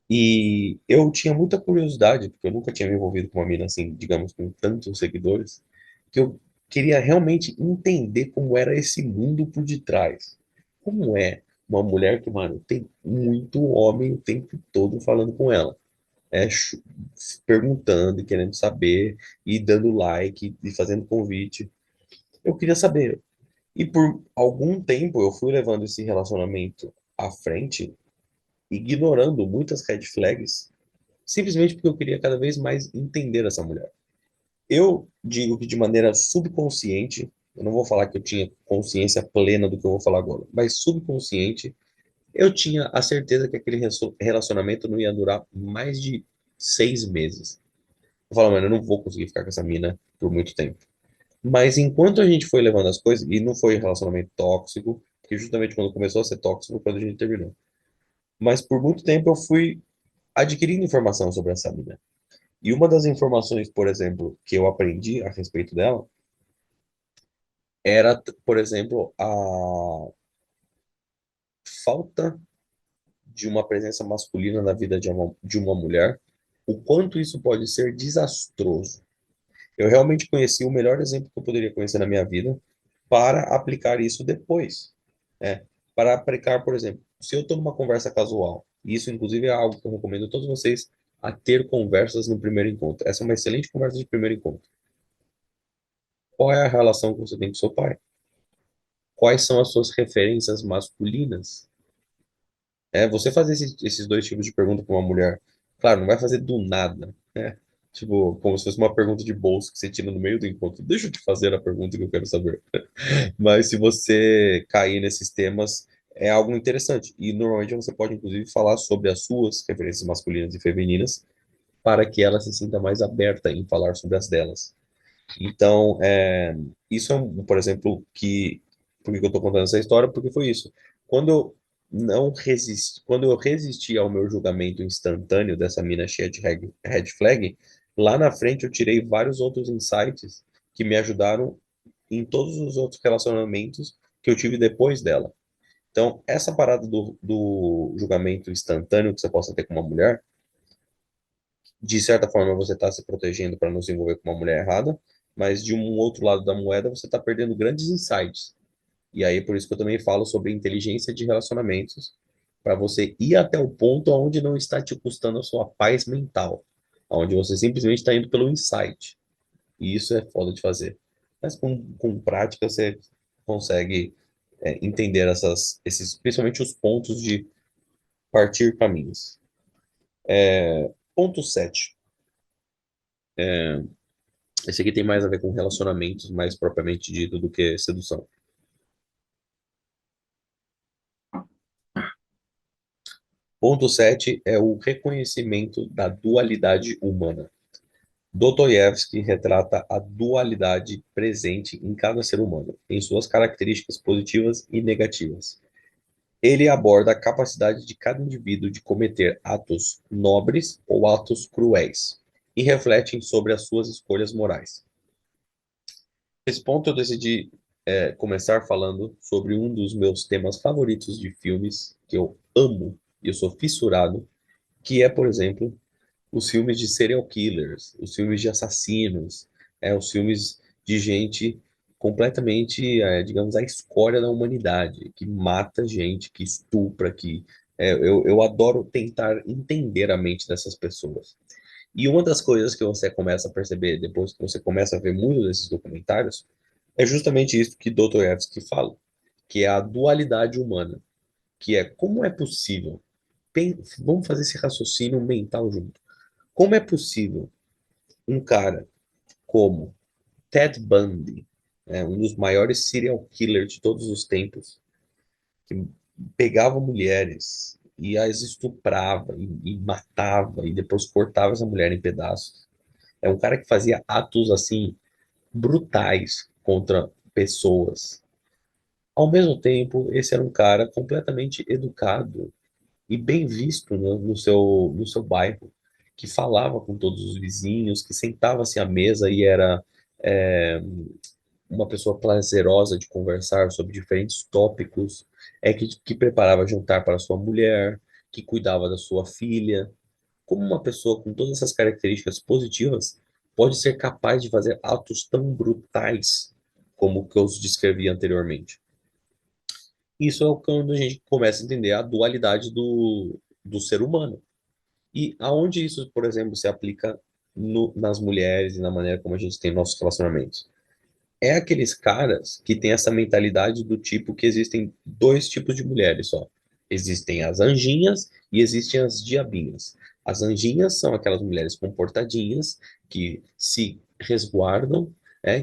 e eu tinha muita curiosidade, porque eu nunca tinha me envolvido com uma mina assim, digamos, com tantos seguidores, que eu queria realmente entender como era esse mundo por detrás. Como é uma mulher que, mano, tem muito homem o tempo todo falando com ela, é, chu- perguntando e querendo saber, e dando like, e fazendo convite. Eu queria saber. E por algum tempo eu fui levando esse relacionamento à frente, ignorando muitas red flags, simplesmente porque eu queria cada vez mais entender essa mulher. Eu digo que de maneira subconsciente, eu não vou falar que eu tinha consciência plena do que eu vou falar agora, mas subconsciente, eu tinha a certeza que aquele relacionamento não ia durar mais de 6 meses. Eu falo, mano, eu não vou conseguir ficar com essa mina por muito tempo. Mas enquanto a gente foi levando as coisas, e não foi um relacionamento tóxico, porque justamente quando começou a ser tóxico, foi quando a gente terminou. Mas por muito tempo eu fui adquirindo informação sobre essa mina. E uma das informações, por exemplo, que eu aprendi a respeito dela, era, por exemplo, a falta de uma presença masculina na vida de uma mulher, o quanto isso pode ser desastroso. Eu realmente conheci o melhor exemplo que eu poderia conhecer na minha vida para aplicar isso depois, né? Para aplicar, por exemplo, se eu estou numa conversa casual, e isso inclusive é algo que eu recomendo a todos vocês a ter conversas no primeiro encontro. Essa é uma excelente conversa de primeiro encontro. Qual é a relação que você tem com seu pai? Quais são as suas referências masculinas? Você fazer esses dois tipos de pergunta para uma mulher, claro, não vai fazer do nada, né? Tipo, como se fosse uma pergunta de bolso que você tira no meio do encontro. Deixa eu te fazer a pergunta que eu quero saber. Mas se você cair nesses temas, é algo interessante. E normalmente você pode, inclusive, falar sobre as suas referências masculinas e femininas para que ela se sinta mais aberta em falar sobre as delas. Então, isso é, por exemplo, por que eu estou contando essa história? Porque foi isso. Quando eu não resisti, quando eu resisti ao meu julgamento instantâneo dessa mina cheia de red flag, lá na frente eu tirei vários outros insights que me ajudaram em todos os outros relacionamentos que eu tive depois dela. Então, essa parada do julgamento instantâneo que você possa ter com uma mulher, de certa forma você está se protegendo para não se envolver com uma mulher errada, mas de um outro lado da moeda você está perdendo grandes insights. E aí, por isso que eu também falo sobre inteligência de relacionamentos, para você ir até o ponto onde não está te custando a sua paz mental, onde você simplesmente está indo pelo insight. E isso é foda de fazer. Mas com prática você consegue entender principalmente os pontos de partir caminhos. Ponto 7. Esse aqui tem mais a ver com relacionamentos, mais propriamente dito, do que sedução. Ponto 7 é o reconhecimento da dualidade humana. Dostoiévski retrata a dualidade presente em cada ser humano, em suas características positivas e negativas. Ele aborda a capacidade de cada indivíduo de cometer atos nobres ou atos cruéis, e reflete sobre as suas escolhas morais. Nesse ponto, eu decidi começar falando sobre um dos meus temas favoritos de filmes, que eu amo e eu sou fissurado, que é, por exemplo, os filmes de serial killers, os filmes de assassinos, os filmes de gente completamente, digamos, a escória da humanidade, que mata gente, que estupra, eu adoro tentar entender a mente dessas pessoas. E uma das coisas que você começa a perceber depois que você começa a ver muitos desses documentários é justamente isso que Dostoiévski fala, que é a dualidade humana, que é como é possível, vamos fazer esse raciocínio mental junto. Como é possível um cara como Ted Bundy, um dos maiores serial killers de todos os tempos, que pegava mulheres e as estuprava e matava e depois cortava essa mulher em pedaços. É um cara que fazia atos assim brutais contra pessoas. Ao mesmo tempo, esse era um cara completamente educado e bem visto no seu bairro, que falava com todos os vizinhos, que sentava-se à mesa e era é, uma pessoa prazerosa de conversar sobre diferentes tópicos, que preparava jantar para sua mulher, que cuidava da sua filha. Como uma pessoa com todas essas características positivas pode ser capaz de fazer atos tão brutais como o que eu descrevi anteriormente? Isso é quando a gente começa a entender a dualidade do ser humano. E aonde isso, por exemplo, se aplica nas mulheres e na maneira como a gente tem nossos relacionamentos? É aqueles caras que têm essa mentalidade do tipo que existem dois tipos de mulheres só. Existem as anjinhas e existem as diabinhas. As anjinhas são aquelas mulheres comportadinhas que se resguardam,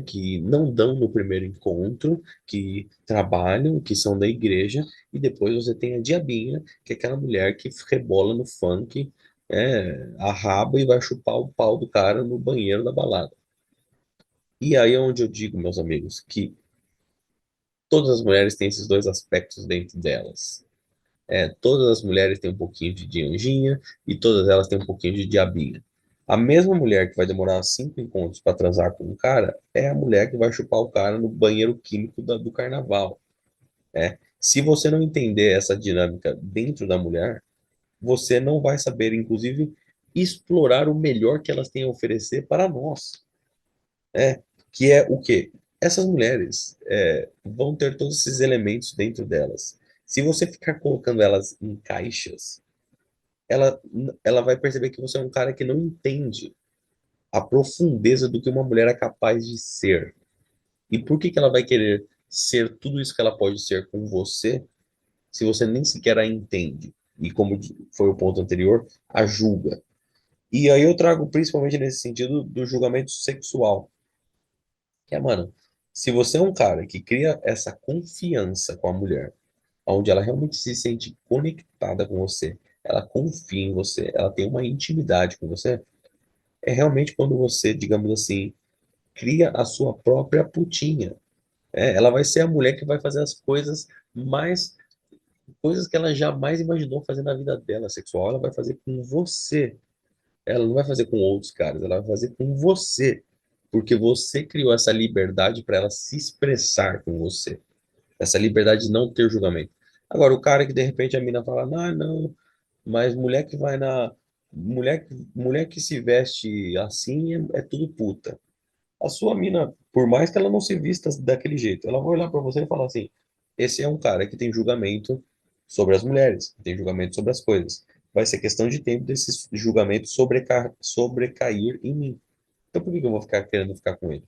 que não dão no primeiro encontro, que trabalham, que são da igreja, e depois você tem a diabinha, que é aquela mulher que rebola no funk, arraba e vai chupar o pau do cara no banheiro da balada. E aí é onde eu digo, meus amigos, que todas as mulheres têm esses dois aspectos dentro delas. Todas as mulheres têm um pouquinho de anjinha e todas elas têm um pouquinho de diabinha. A mesma mulher que vai demorar 5 encontros para transar com um cara é a mulher que vai chupar o cara no banheiro químico do carnaval. Se você não entender essa dinâmica dentro da mulher, você não vai saber, inclusive, explorar o melhor que elas têm a oferecer para nós. É, que é o quê? Essas mulheres vão ter todos esses elementos dentro delas. Se você ficar colocando elas em caixas, ela, ela vai perceber que você é um cara que não entende a profundeza do que uma mulher é capaz de ser. E por que que ela vai querer ser tudo isso que ela pode ser com você, se você nem sequer a entende? E como foi o ponto anterior, a julga. E aí eu trago principalmente nesse sentido do julgamento sexual. Que é, mano, se você é um cara que cria essa confiança com a mulher, onde ela realmente se sente conectada com você, ela confia em você, ela tem uma intimidade com você, é realmente quando você, digamos assim, cria a sua própria putinha. Ela vai ser a mulher que vai fazer as coisas que ela jamais imaginou fazer na vida dela sexual, ela vai fazer com você. Ela não vai fazer com outros caras, ela vai fazer com você, porque você criou essa liberdade para ela se expressar com você, essa liberdade de não ter julgamento. Agora, o cara que de repente a mina fala, não, não, mas mulher que se veste assim é tudo puta. A sua mina, por mais que ela não se vista daquele jeito, ela vai olhar para você e falar assim: esse é um cara que tem julgamento sobre as mulheres, tem julgamento sobre as coisas. Vai ser questão de tempo desse julgamento sobrecair em mim. Então por que que eu vou ficar querendo ficar com ele?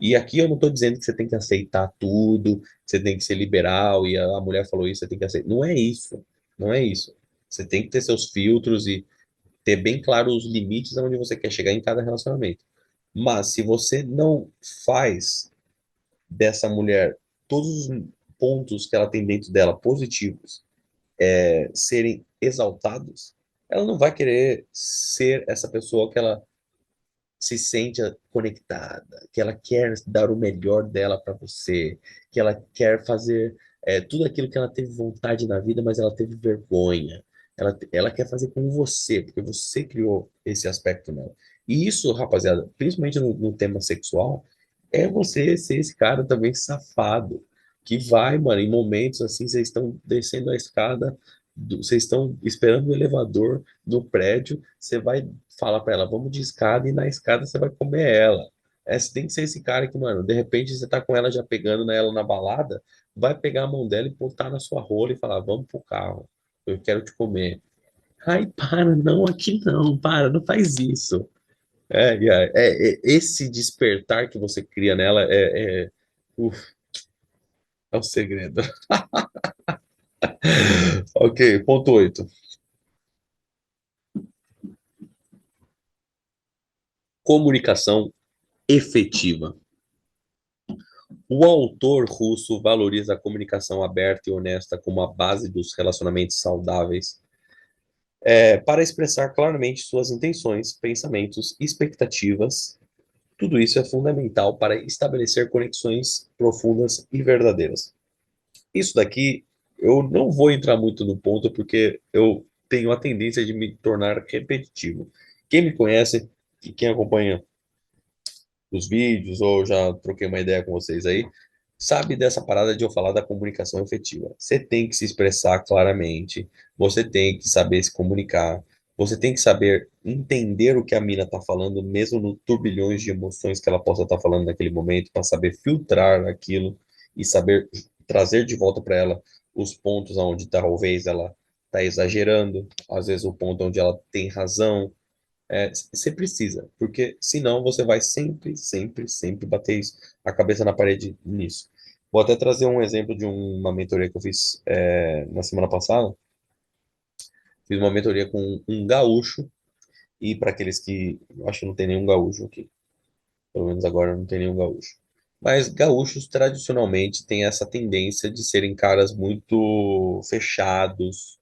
E aqui eu não estou dizendo que você tem que aceitar tudo, você tem que ser liberal e a mulher falou isso, você tem que aceitar. Não é isso. Não é isso. Você tem que ter seus filtros e ter bem claro os limites aonde você quer chegar em cada relacionamento. Mas se você não faz dessa mulher todos os pontos que ela tem dentro dela positivos serem exaltados, ela não vai querer ser essa pessoa que ela se sente conectada, que ela quer dar o melhor dela para você, que ela quer fazer tudo aquilo que ela teve vontade na vida, mas ela teve vergonha. Ela quer fazer com você, porque você criou esse aspecto nela. E isso, rapaziada, principalmente no tema sexual, é você ser esse cara também safado, que vai, mano, em momentos assim, vocês estão descendo a escada, vocês estão esperando o elevador no prédio, você vai falar pra ela, vamos de escada, e na escada você vai comer ela. Você tem que ser esse cara que, mano, de repente você tá com ela já pegando ela na balada, vai pegar a mão dela e botar na sua rola e falar, vamos pro carro, eu quero te comer. Ai, para, não, aqui não, para, não faz isso. Esse despertar que você cria nela uf, é o segredo. Ok, ponto 8. Comunicação efetiva. O autor russo valoriza a comunicação aberta e honesta como a base dos relacionamentos saudáveis, para expressar claramente suas intenções, pensamentos, expectativas. Tudo isso é fundamental para estabelecer conexões profundas e verdadeiras. Isso daqui eu não vou entrar muito no ponto porque eu tenho a tendência de me tornar repetitivo. Quem me conhece e quem acompanha os vídeos ou já troquei uma ideia com vocês aí, sabe dessa parada de eu falar da comunicação efetiva. Você tem que se expressar claramente, você tem que saber se comunicar, você tem que saber entender o que a mina tá falando, mesmo no turbilhões de emoções que ela possa estar falando naquele momento, para saber filtrar aquilo e saber trazer de volta para ela os pontos onde talvez ela está exagerando, às vezes o ponto onde ela tem razão, você precisa, porque senão você vai sempre, sempre, sempre bater a cabeça na parede nisso. Vou até trazer um exemplo de uma mentoria que eu fiz na semana passada. Fiz uma mentoria com um gaúcho, e para aqueles que eu acho que não tem nenhum gaúcho aqui, pelo menos agora não tem nenhum gaúcho. Mas gaúchos tradicionalmente têm essa tendência de serem caras muito fechados,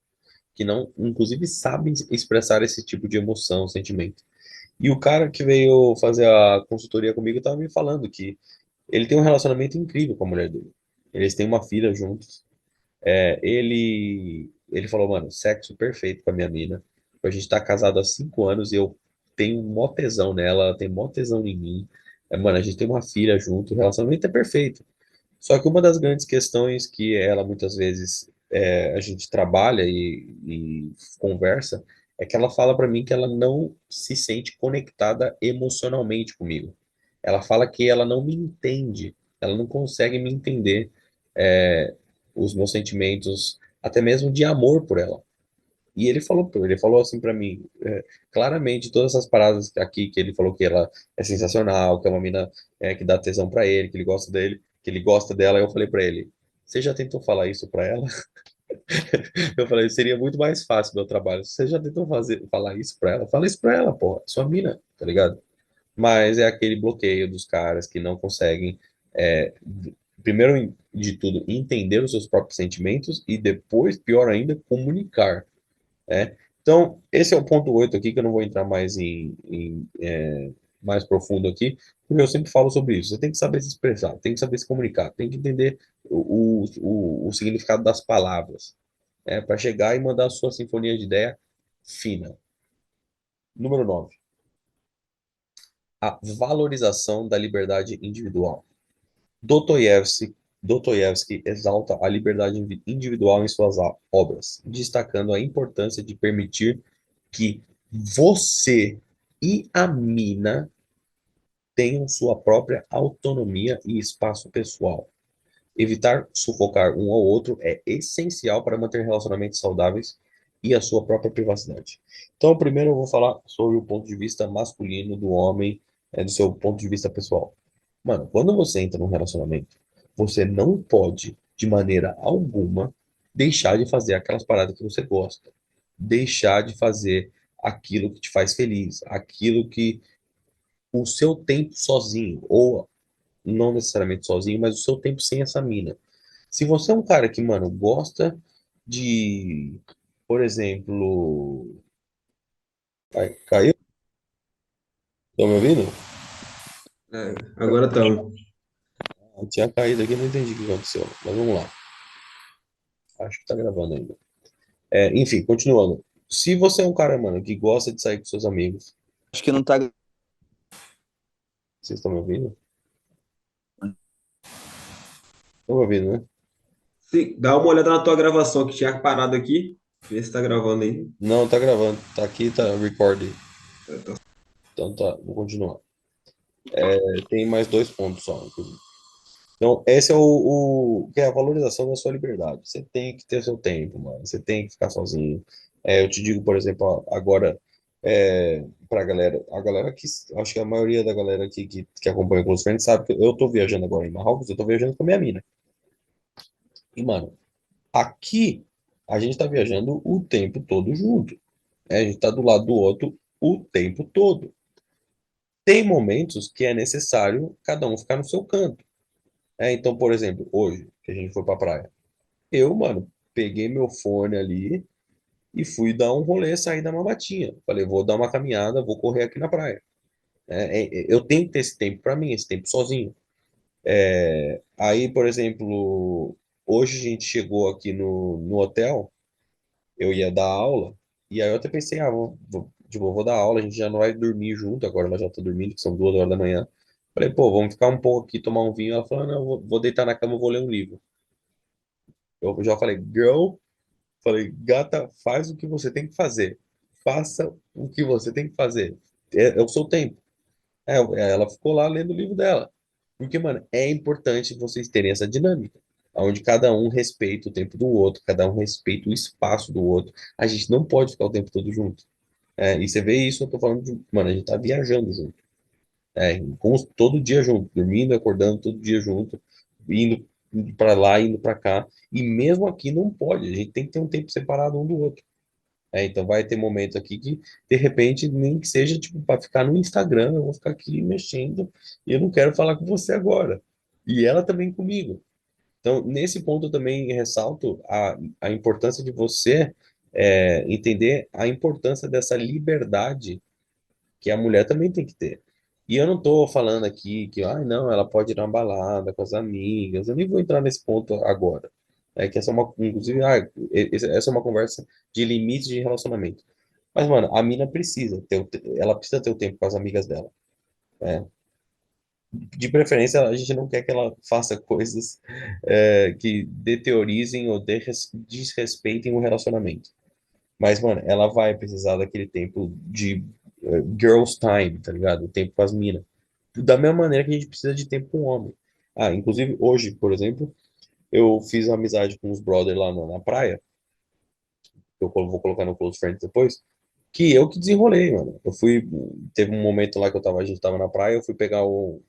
que não, inclusive, sabem expressar esse tipo de emoção, sentimento. E o cara que veio fazer a consultoria comigo estava me falando que ele tem um relacionamento incrível com a mulher dele. Eles têm uma filha juntos. Ele falou, mano, sexo perfeito com a minha mina. A gente tá casado há 5 anos e eu tenho mó tesão nela, ela tem mó tesão em mim. Mano, a gente tem uma filha junto, o relacionamento é perfeito. Só que uma das grandes questões que ela muitas vezes a gente trabalha e conversa é que ela fala para mim que ela não se sente conectada emocionalmente comigo. Ela fala que ela não me entende, ela não consegue me entender é, os meus sentimentos, até mesmo de amor por ela. E ele falou assim para mim, claramente, todas essas paradas aqui que ele falou que ela é sensacional, que é uma mina que dá tesão para ele, que ele gosta dele, que ele gosta dela. Eu falei para ele, você já tentou falar isso para ela? Eu falei, seria muito mais fácil o meu trabalho. Você já tentou falar isso para ela? Fala isso para ela, porra, sua mina, tá ligado? Mas é aquele bloqueio dos caras que não conseguem, é, primeiro de tudo, entender os seus próprios sentimentos e depois, pior ainda, comunicar. Então, esse é o ponto 8 aqui, que eu não vou entrar mais mais profundo aqui, porque eu sempre falo sobre isso. Você tem que saber se expressar, tem que saber se comunicar, tem que entender o significado das palavras, para chegar e mandar a sua sinfonia de ideia fina. Número 9, a valorização da liberdade individual. Dostoiévski exalta a liberdade individual em suas obras, destacando a importância de permitir que você e a mina tenham sua própria autonomia e espaço pessoal. Evitar sufocar um ao outro é essencial para manter relacionamentos saudáveis e a sua própria privacidade. Então, primeiro eu vou falar sobre o ponto de vista masculino do homem, do seu ponto de vista pessoal. Mano, quando você entra num relacionamento, você não pode, de maneira alguma, deixar de fazer aquelas paradas que você gosta. Deixar de fazer aquilo que te faz feliz, aquilo que o seu tempo sozinho, ou não necessariamente sozinho, mas o seu tempo sem essa mina. Se você é um cara que, mano, gosta de, por exemplo, caiu? Estão me ouvindo? Agora estamos. Eu tinha caído aqui, não entendi o que aconteceu, mas vamos lá. Acho que tá gravando ainda. Enfim, continuando. Se você é um cara, mano, que gosta de sair com seus amigos, Acho que não tá. vocês estão me ouvindo? Estão me ouvindo, né? Dá uma olhada na tua gravação que tinha parado aqui. Vê se tá gravando aí. Não, tá gravando. Tá aqui, tá recording. Tá. Então tá, vou continuar. Tem mais dois pontos só, inclusive. Então, esse é que é a valorização da sua liberdade. Você tem que ter seu tempo, mano. Você tem que ficar sozinho. Eu te digo, por exemplo, agora, pra galera, a galera que, acho que a maioria da galera aqui que acompanha o Close Friends sabe que eu tô viajando agora em Marrocos, eu tô viajando com a minha mina. E, mano, aqui a gente tá viajando o tempo todo junto. A gente tá do lado do outro o tempo todo. Tem momentos que é necessário cada um ficar no seu canto. Então, por exemplo, hoje, que a gente foi pra praia. Eu, mano, peguei meu fone ali e fui dar um rolê, sair da mamatinha. Falei, vou dar uma caminhada, vou correr aqui na praia. Eu tenho que ter esse tempo para mim, esse tempo sozinho. Aí, por exemplo, hoje a gente chegou aqui no hotel, eu ia dar aula, e aí eu até pensei, tipo, vou dar aula, a gente já não vai dormir junto, agora ela já tá dormindo, que são 2 horas da manhã. Falei, pô, vamos ficar um pouco aqui, tomar um vinho. Ela falou, não, vou deitar na cama, vou ler um livro. Eu já falei, girl, falei, gata, faz o que você tem que fazer. Faça o que você tem que fazer. É o seu tempo. Ela ficou lá lendo o livro dela. Porque, mano, é importante vocês terem essa dinâmica, onde cada um respeita o tempo do outro, cada um respeita o espaço do outro. A gente não pode ficar o tempo todo junto. E você vê isso, eu tô falando de, mano, a gente tá viajando junto. Todo dia junto, dormindo, acordando todo dia junto, indo para lá, indo para cá. E mesmo aqui não pode, a gente tem que ter um tempo separado um do outro. Então vai ter momento aqui que, de repente, nem que seja tipo para ficar no Instagram, eu vou ficar aqui mexendo e eu não quero falar com você agora. E ela também comigo. Então, nesse ponto, eu também ressalto a importância de você entender a importância dessa liberdade que a mulher também tem que ter. E eu não estou falando aqui que, não, ela pode ir na balada com as amigas. Eu nem vou entrar nesse ponto agora. Que essa é uma, inclusive, essa é uma conversa de limites de relacionamento. Mas, mano, a mina precisa ela precisa ter o tempo com as amigas dela. Né? De preferência, a gente não quer que ela faça coisas que deteriorizem ou desrespeitem o relacionamento. Mas, mano, ela vai precisar daquele tempo de girls time, tá ligado? O tempo com as minas. Da mesma maneira que a gente precisa de tempo com o homem. Inclusive, hoje, por exemplo, eu fiz amizade com os brothers lá na praia, que eu vou colocar no Close Friends depois, que eu que desenrolei, mano. Teve um momento lá que a gente tava na praia, eu fui pegar um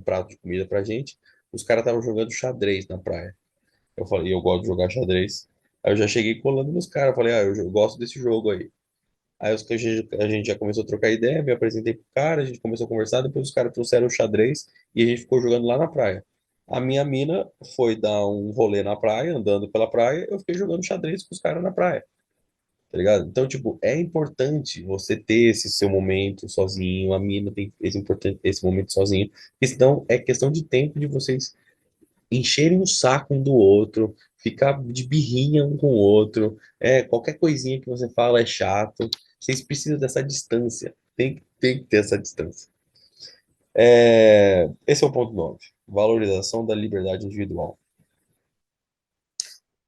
prato de comida pra gente, os caras estavam jogando xadrez na praia. Eu falei, eu gosto de jogar xadrez. Aí eu já cheguei colando nos caras, falei, eu gosto desse jogo aí. Aí a gente já começou a trocar ideia, me apresentei pro cara, a gente começou a conversar, depois os caras trouxeram o xadrez e a gente ficou jogando lá na praia. A minha mina foi dar um rolê na praia, andando pela praia, eu fiquei jogando xadrez com os caras na praia, tá ligado? Então, tipo, é importante você ter esse seu momento sozinho, a mina tem esse momento sozinho, porque senão é questão de tempo de vocês encherem o saco um do outro, ficar de birrinha um com o outro, qualquer coisinha que você fala é chato. Vocês precisam dessa distância. Tem que ter essa distância. Esse é o ponto 9. Valorização da liberdade individual.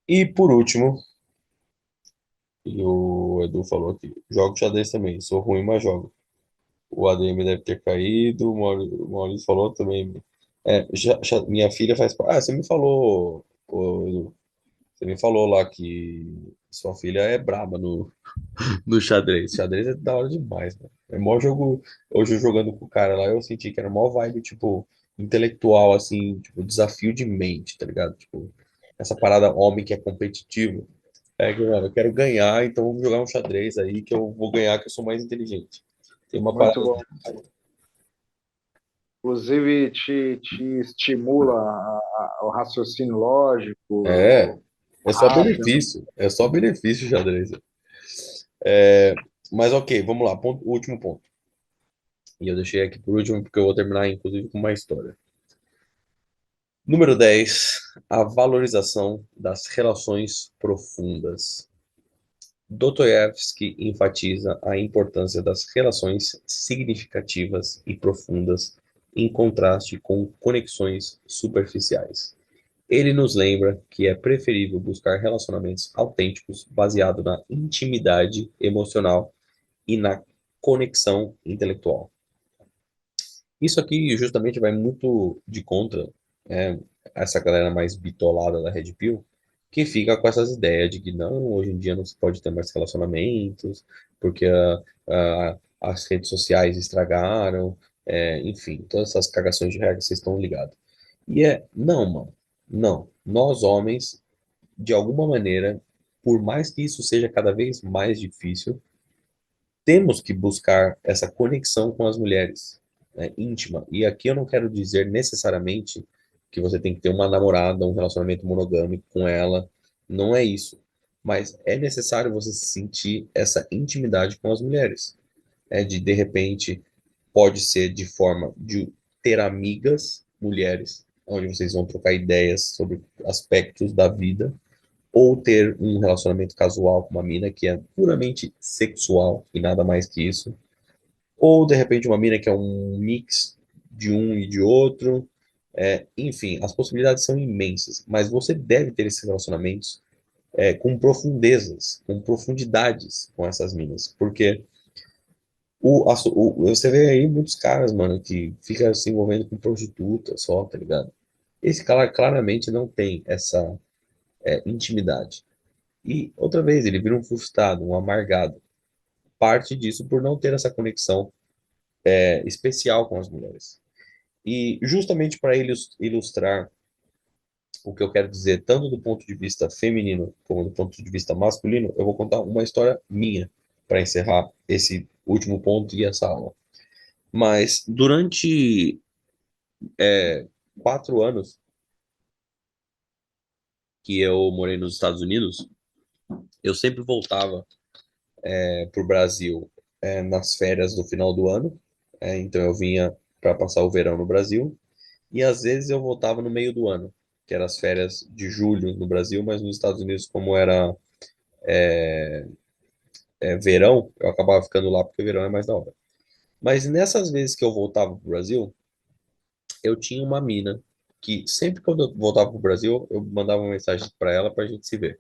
E por último, e o Edu falou aqui, jogo xadrez também. Sou ruim, mas jogo. O ADM deve ter caído. O Maurício falou também. Minha filha faz. Você me falou. Você me falou lá que sua filha é braba no xadrez. Xadrez é da hora demais, mano. É maior jogo. Hoje eu jogando com o cara lá, eu senti que era maior vibe, tipo, intelectual, assim, tipo, desafio de mente, tá ligado? Tipo, essa parada homem que é competitivo. É que, mano, eu quero ganhar, então vamos jogar um xadrez aí que eu vou ganhar, que eu sou mais inteligente. Tem uma Muito parada. bom. Inclusive, te estimula o raciocínio É, lógico, é só rápido. benefício. É só benefício o xadrez. É, mas ok, vamos lá. Último ponto. E eu deixei aqui por último porque eu vou terminar, inclusive, com uma história. Número 10, a valorização das relações profundas. Dostoiévski enfatiza a importância das relações significativas e profundas em contraste com conexões superficiais. Ele nos lembra que é preferível buscar relacionamentos autênticos baseados na intimidade emocional e na conexão intelectual. Isso aqui justamente vai muito de contra, é, essa galera mais bitolada da Red Pill, que fica com essas ideias de que não, hoje em dia não se pode ter mais relacionamentos, porque as redes sociais estragaram, enfim, todas essas cagações de regra vocês estão ligados. Não, mano, não. Nós homens, de alguma maneira, por mais que isso seja cada vez mais difícil, temos que buscar essa conexão com as mulheres, né, íntima. E aqui eu não quero dizer necessariamente que você tem que ter uma namorada, um relacionamento monogâmico com ela. Não é isso. Mas é necessário você sentir essa intimidade com as mulheres. De repente, pode ser de forma de ter amigas mulheres, onde vocês vão trocar ideias sobre aspectos da vida ou ter um relacionamento casual com uma mina que é puramente sexual e nada mais que isso, ou de repente uma mina que é um mix de um e de outro. Enfim, as possibilidades são imensas, mas você deve ter esses relacionamentos com profundezas, com profundidades com essas minas, porque você vê aí muitos caras, mano, que fica se envolvendo com prostituta só, tá ligado? Esse cara claramente não tem essa intimidade. E outra vez, ele vira um frustrado, um amargado. Parte disso por não ter essa conexão especial com as mulheres. E justamente para ilustrar o que eu quero dizer, tanto do ponto de vista feminino como do ponto de vista masculino, eu vou contar uma história minha para encerrar esse último ponto e essa aula. Mas durante 4 anos que eu morei nos Estados Unidos, eu sempre voltava para o Brasil nas férias do final do ano. Então eu vinha para passar o verão no Brasil e às vezes eu voltava no meio do ano, que eram as férias de julho no Brasil, mas nos Estados Unidos, como era verão, eu acabava ficando lá porque o verão é mais da hora. Mas nessas vezes que eu voltava para o Brasil, eu tinha uma mina que sempre que eu voltava para o Brasil, eu mandava uma mensagem para ela para a gente se ver.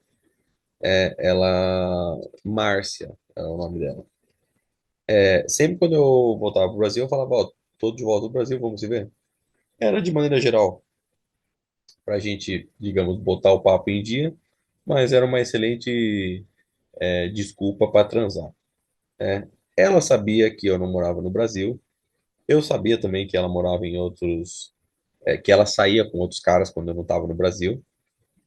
Ela, Márcia, era o nome dela. Sempre quando eu voltava para o Brasil, eu falava, ó, tô de volta do Brasil, vamos se ver. Era de maneira geral, para a gente, digamos, botar o papo em dia, mas era uma excelente desculpa para transar. Né? Ela sabia que eu não morava no Brasil, eu sabia também que ela morava em outros, que ela saía com outros caras quando eu não estava no Brasil.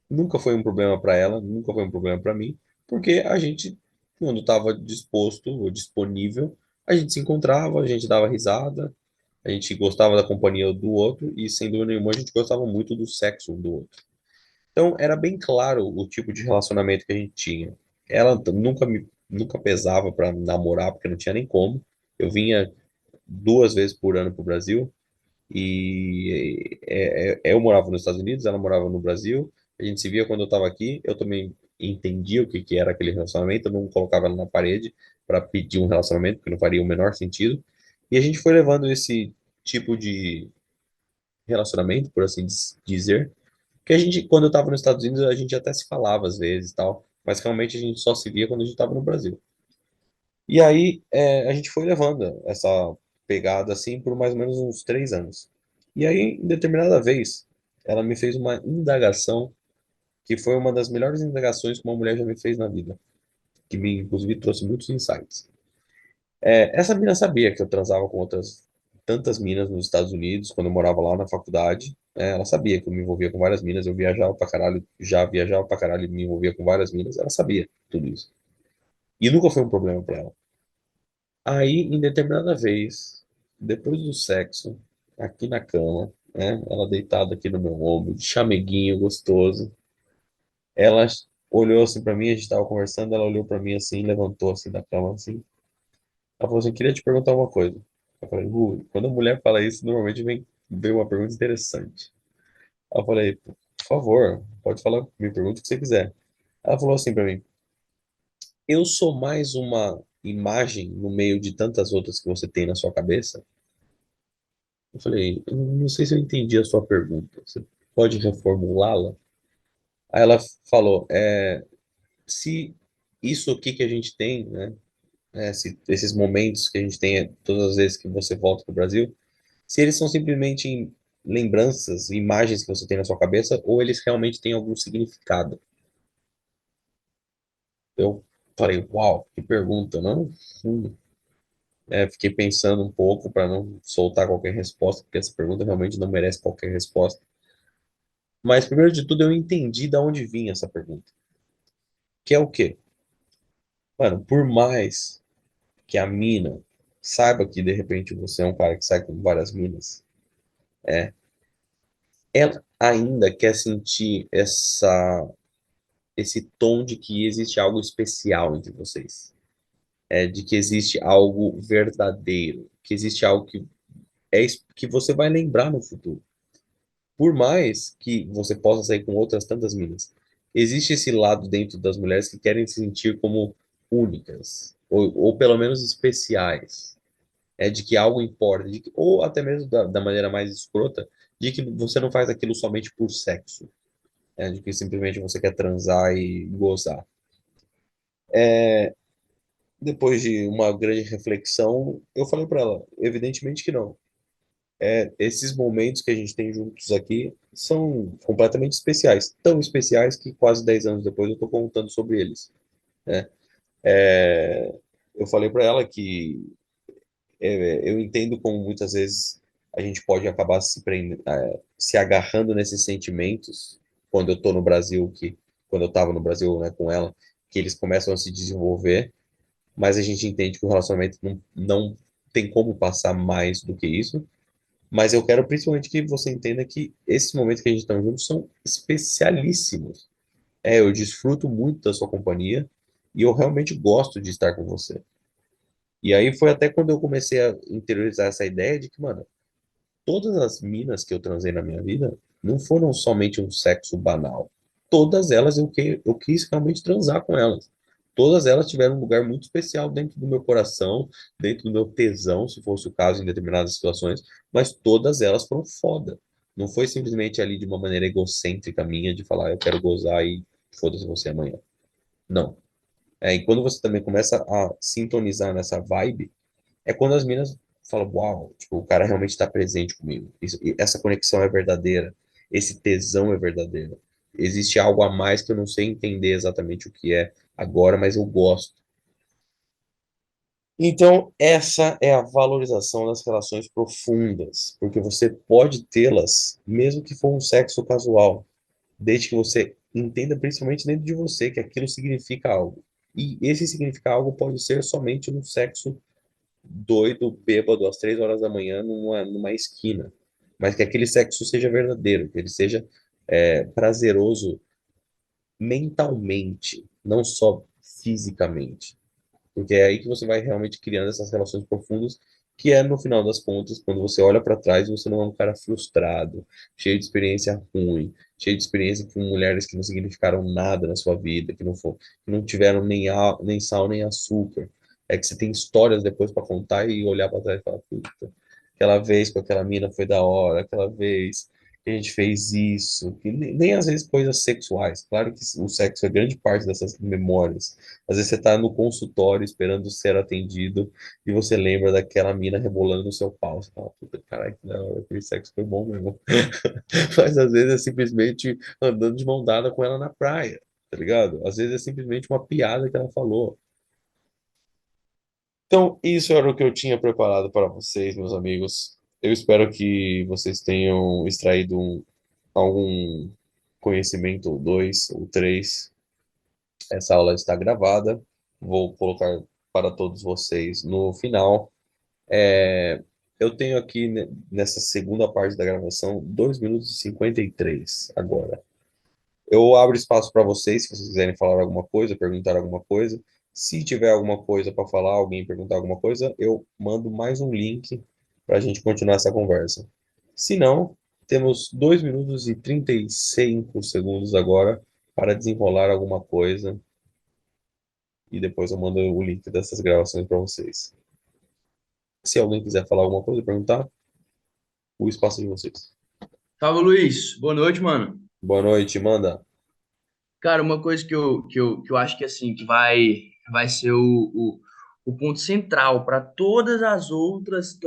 Nunca foi um problema para ela, nunca foi um problema para mim, porque a gente, quando estava disposto ou disponível, a gente se encontrava, a gente dava risada, a gente gostava da companhia do outro e, sem dúvida nenhuma, a gente gostava muito do sexo um do outro. Então, era bem claro o tipo de relacionamento que a gente tinha. Ela nunca pesava para namorar, porque não tinha nem como. Eu vinha 2 vezes por ano para o Brasil e eu morava nos Estados Unidos, ela morava no Brasil. A gente se via quando eu estava aqui. Eu também entendia o que, que era aquele relacionamento. Eu não colocava ela na parede para pedir um relacionamento, porque não faria o menor sentido. E a gente foi levando esse tipo de relacionamento, por assim dizer, que a gente, quando eu estava nos Estados Unidos, a gente até se falava às vezes e tal, mas realmente a gente só se via quando a gente estava no Brasil. E aí a gente foi levando essa pegada assim por mais ou menos uns 3 anos. E aí, em determinada vez, ela me fez uma indagação que foi uma das melhores indagações que uma mulher já me fez na vida, que me, inclusive, trouxe muitos insights. Essa mina sabia que eu transava com outras tantas minas nos Estados Unidos, quando eu morava lá na faculdade. Ela sabia que eu me envolvia com várias minas, eu viajava pra caralho, já viajava pra caralho e me envolvia com várias minas. Ela sabia tudo isso. E nunca foi um problema pra ela. Aí, em determinada vez, depois do sexo, aqui na cama, ela deitada aqui no meu ombro, de chameguinho gostoso, ela olhou assim pra mim, a gente tava conversando, ela olhou pra mim assim, levantou assim da cama assim. Ela falou assim, queria te perguntar uma coisa. Eu falei, quando a mulher fala isso, normalmente vem uma pergunta interessante. Aí eu falei, por favor, pode falar, me pergunta o que você quiser. Ela falou assim pra mim, eu sou mais uma imagem no meio de tantas outras que você tem na sua cabeça? Eu falei, eu não sei se eu entendi a sua pergunta. Você pode reformulá-la? Aí ela falou, se isso aqui que a gente tem, né, esses momentos que a gente tem todas as vezes que você volta para o Brasil, se eles são simplesmente lembranças, imagens que você tem na sua cabeça, ou eles realmente têm algum significado. Eu falei, uau, que pergunta, não? Hum. Fiquei pensando um pouco para não soltar qualquer resposta, porque essa pergunta realmente não merece qualquer resposta. Mas, primeiro de tudo, eu entendi de onde vinha essa pergunta. Que é o quê? Mano, por mais que a mina saiba que, de repente, você é um cara que sai com várias minas, é, ela ainda quer sentir esse tom de que existe algo especial entre vocês. De que existe algo verdadeiro, que existe algo que você vai lembrar no futuro. Por mais que você possa sair com outras tantas minas, existe esse lado dentro das mulheres que querem se sentir como únicas, ou pelo menos especiais. De que algo importa, ou até mesmo da maneira mais escrota, de que você não faz aquilo somente por sexo, de que simplesmente você quer transar e gozar. Depois de uma grande reflexão, eu falei para ela, evidentemente que não. Esses momentos que a gente tem juntos aqui são completamente especiais, tão especiais que quase 10 anos depois eu estou contando sobre eles, né? É, eu falei para ela que eu entendo como muitas vezes a gente pode acabar se agarrando nesses sentimentos quando eu estou no Brasil, quando eu estava no Brasil, né, com ela, que eles começam a se desenvolver, mas a gente entende que o relacionamento não tem como passar mais do que isso. Mas eu quero principalmente que você entenda que esses momentos que a gente está juntos são especialíssimos. Eu desfruto muito da sua companhia e eu realmente gosto de estar com você. E aí foi até quando eu comecei a interiorizar essa ideia de que, mano, todas as minas que eu transei na minha vida não foram somente um sexo banal. Todas elas eu quis realmente transar com elas. Todas elas tiveram um lugar muito especial dentro do meu coração, dentro do meu tesão, se fosse o caso em determinadas situações, mas todas elas foram foda. Não foi simplesmente ali de uma maneira egocêntrica minha de falar, eu quero gozar e foda-se você amanhã. Não. E quando você também começa a sintonizar nessa vibe, é quando as minas falam, uau, tipo, o cara realmente está presente comigo. Essa conexão é verdadeira. Esse tesão é verdadeiro. Existe algo a mais que eu não sei entender exatamente o que é agora, mas eu gosto. Então, essa é a valorização das relações profundas, porque você pode tê-las, mesmo que for um sexo casual, desde que você entenda, principalmente dentro de você, que aquilo significa algo. E esse significar algo pode ser somente um sexo doido, bêbado, às 3 horas da manhã, numa esquina. Mas que aquele sexo seja verdadeiro, que ele seja prazeroso mentalmente, não só fisicamente. Porque é aí que você vai realmente criando essas relações profundas, que é no final das contas, quando você olha para trás, você não é um cara frustrado, cheio de experiência ruim, cheio de experiência com mulheres que não significaram nada na sua vida, que não tiveram nem sal nem açúcar. É que você tem histórias depois para contar e olhar para trás e falar, puta, aquela vez com aquela mina foi da hora, aquela vez que a gente fez isso, que nem às vezes coisas sexuais. Claro que o sexo é grande parte dessas memórias. Às vezes você está no consultório esperando ser atendido e você lembra daquela mina rebolando no seu pau. Você fala, puta, caralho, que da hora, aquele sexo foi bom mesmo. Mas às vezes é simplesmente andando de mão dada com ela na praia, tá ligado? Às vezes é simplesmente uma piada que ela falou. Então, isso era o que eu tinha preparado para vocês, meus amigos. Eu espero que vocês tenham extraído algum conhecimento, ou dois, ou três. Essa aula está gravada. Vou colocar para todos vocês no final. Eu tenho aqui nessa segunda parte da gravação 2 minutos e 53 agora. Eu abro espaço para vocês, se vocês quiserem falar alguma coisa, perguntar alguma coisa. Se tiver alguma coisa para falar, alguém perguntar alguma coisa, eu mando mais um link para a gente continuar essa conversa. Se não, temos 2 minutos e 35 segundos agora para desenrolar alguma coisa e depois eu mando o link dessas gravações para vocês. Se alguém quiser falar alguma coisa, perguntar, o espaço é de vocês. Salve, Luiz. Boa noite, mano. Boa noite, manda. Cara, uma coisa que eu acho que assim que vai ser o ponto central para todas as outras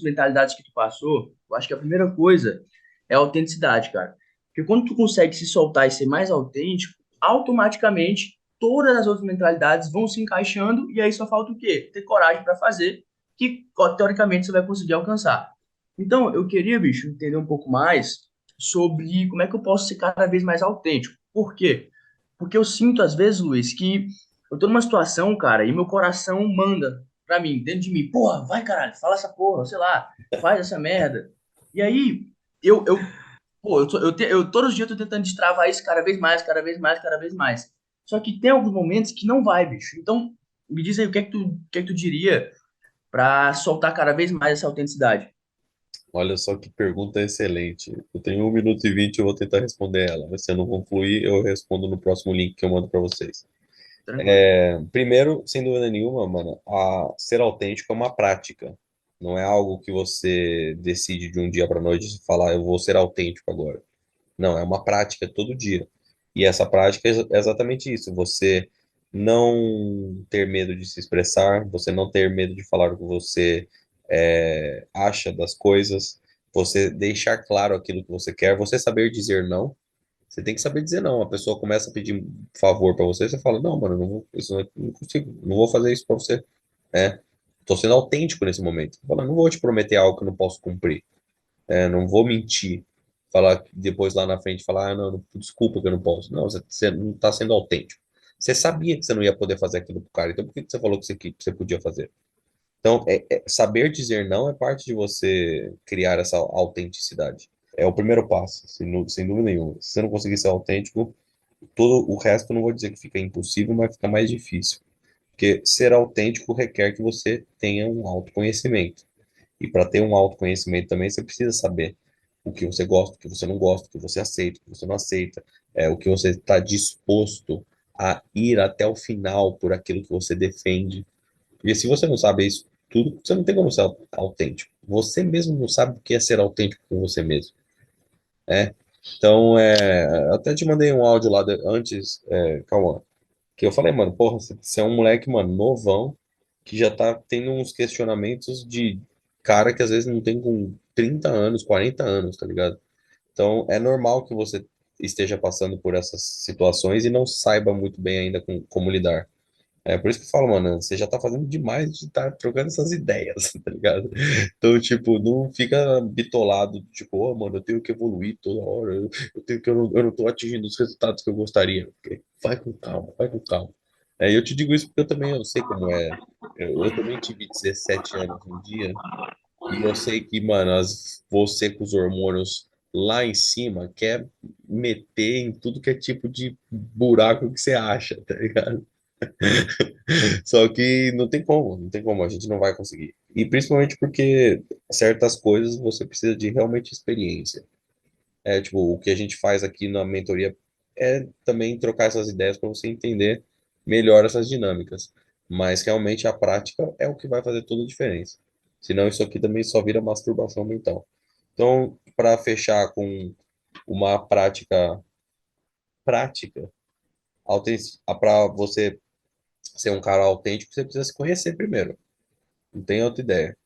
mentalidades que tu passou, eu acho que a primeira coisa é a autenticidade, cara. Porque quando tu consegue se soltar e ser mais autêntico, automaticamente todas as outras mentalidades vão se encaixando e aí só falta o quê? Ter coragem para fazer, que teoricamente você vai conseguir alcançar. Então, eu queria, bicho, entender um pouco mais sobre como é que eu posso ser cada vez mais autêntico. Por quê? Porque eu sinto, às vezes, Luiz, que eu tô numa situação, cara, e meu coração manda pra mim, dentro de mim, porra, vai, caralho, fala essa porra, sei lá, faz essa merda. E aí, pô, todos os dias eu tô tentando destravar isso cada vez mais, cada vez mais, cada vez mais. Só que tem alguns momentos que não vai, bicho. Então, me diz aí o que é que tu diria pra soltar cada vez mais essa autenticidade. Olha só que pergunta excelente. Eu tenho 1 minuto e 20, eu vou tentar responder ela. Mas se eu não concluir, eu respondo no próximo link que eu mando para vocês. Tranquilo. Primeiro, sem dúvida nenhuma, mano, ser autêntico é uma prática. Não é algo que você decide de um dia para noite e falar, eu vou ser autêntico agora. Não, é uma prática todo dia. E essa prática é exatamente isso. Você não ter medo de se expressar, você não ter medo de falar o que você acha das coisas, você deixar claro aquilo que você quer, você saber dizer não. Você tem que saber dizer não. A pessoa começa a pedir um favor para você, você fala, não, mano, não, isso não consigo, não vou fazer isso para você. Tô sendo autêntico nesse momento. Fala, não vou te prometer algo que eu não posso cumprir. Não vou mentir. Falar depois lá na frente, falar, não, desculpa que eu não posso. Não, você não está sendo autêntico. Você sabia que você não ia poder fazer aquilo pro cara, então por que você falou que você podia fazer? Então, saber dizer não é parte de você criar essa autenticidade. É o primeiro passo, sem dúvida nenhuma. Se você não conseguir ser autêntico, todo o resto não vou dizer que fica impossível, mas fica mais difícil. Porque ser autêntico requer que você tenha um autoconhecimento. E para ter um autoconhecimento também, você precisa saber o que você gosta, o que você não gosta, o que você aceita, o que você não aceita, o que você está disposto a ir até o final por aquilo que você defende. Porque se você não sabe isso tudo, você não tem como ser autêntico. Você mesmo não sabe o que é ser autêntico com você mesmo. Né? Então, eu até te mandei um áudio lá antes, calma, que eu falei, mano, porra, você é um moleque, mano, novão, que já tá tendo uns questionamentos de cara que às vezes não tem com 30 anos, 40 anos, tá ligado? Então, é normal que você esteja passando por essas situações e não saiba muito bem ainda como lidar. É por isso que eu falo, mano, você já tá fazendo demais de estar trocando essas ideias, tá ligado? Então, tipo, não fica bitolado, tipo, ô, mano, eu tenho que evoluir toda hora, eu não tô atingindo os resultados que eu gostaria. Vai com calma, vai com calma. Eu te digo isso porque eu também eu sei como é. Eu também tive 17 anos um dia, e eu sei que, mano, você com os hormônios lá em cima quer meter em tudo que é tipo de buraco que você acha, tá ligado? Só que não tem como, não tem como, a gente não vai conseguir. E principalmente porque certas coisas você precisa de realmente experiência. Tipo, o que a gente faz aqui na mentoria é também trocar essas ideias para você entender melhor essas dinâmicas. Mas realmente a prática é o que vai fazer toda a diferença. Senão isso aqui também só vira masturbação mental. Então, para fechar com uma prática, para você ser um cara autêntico, você precisa se conhecer primeiro. Não tem outra ideia.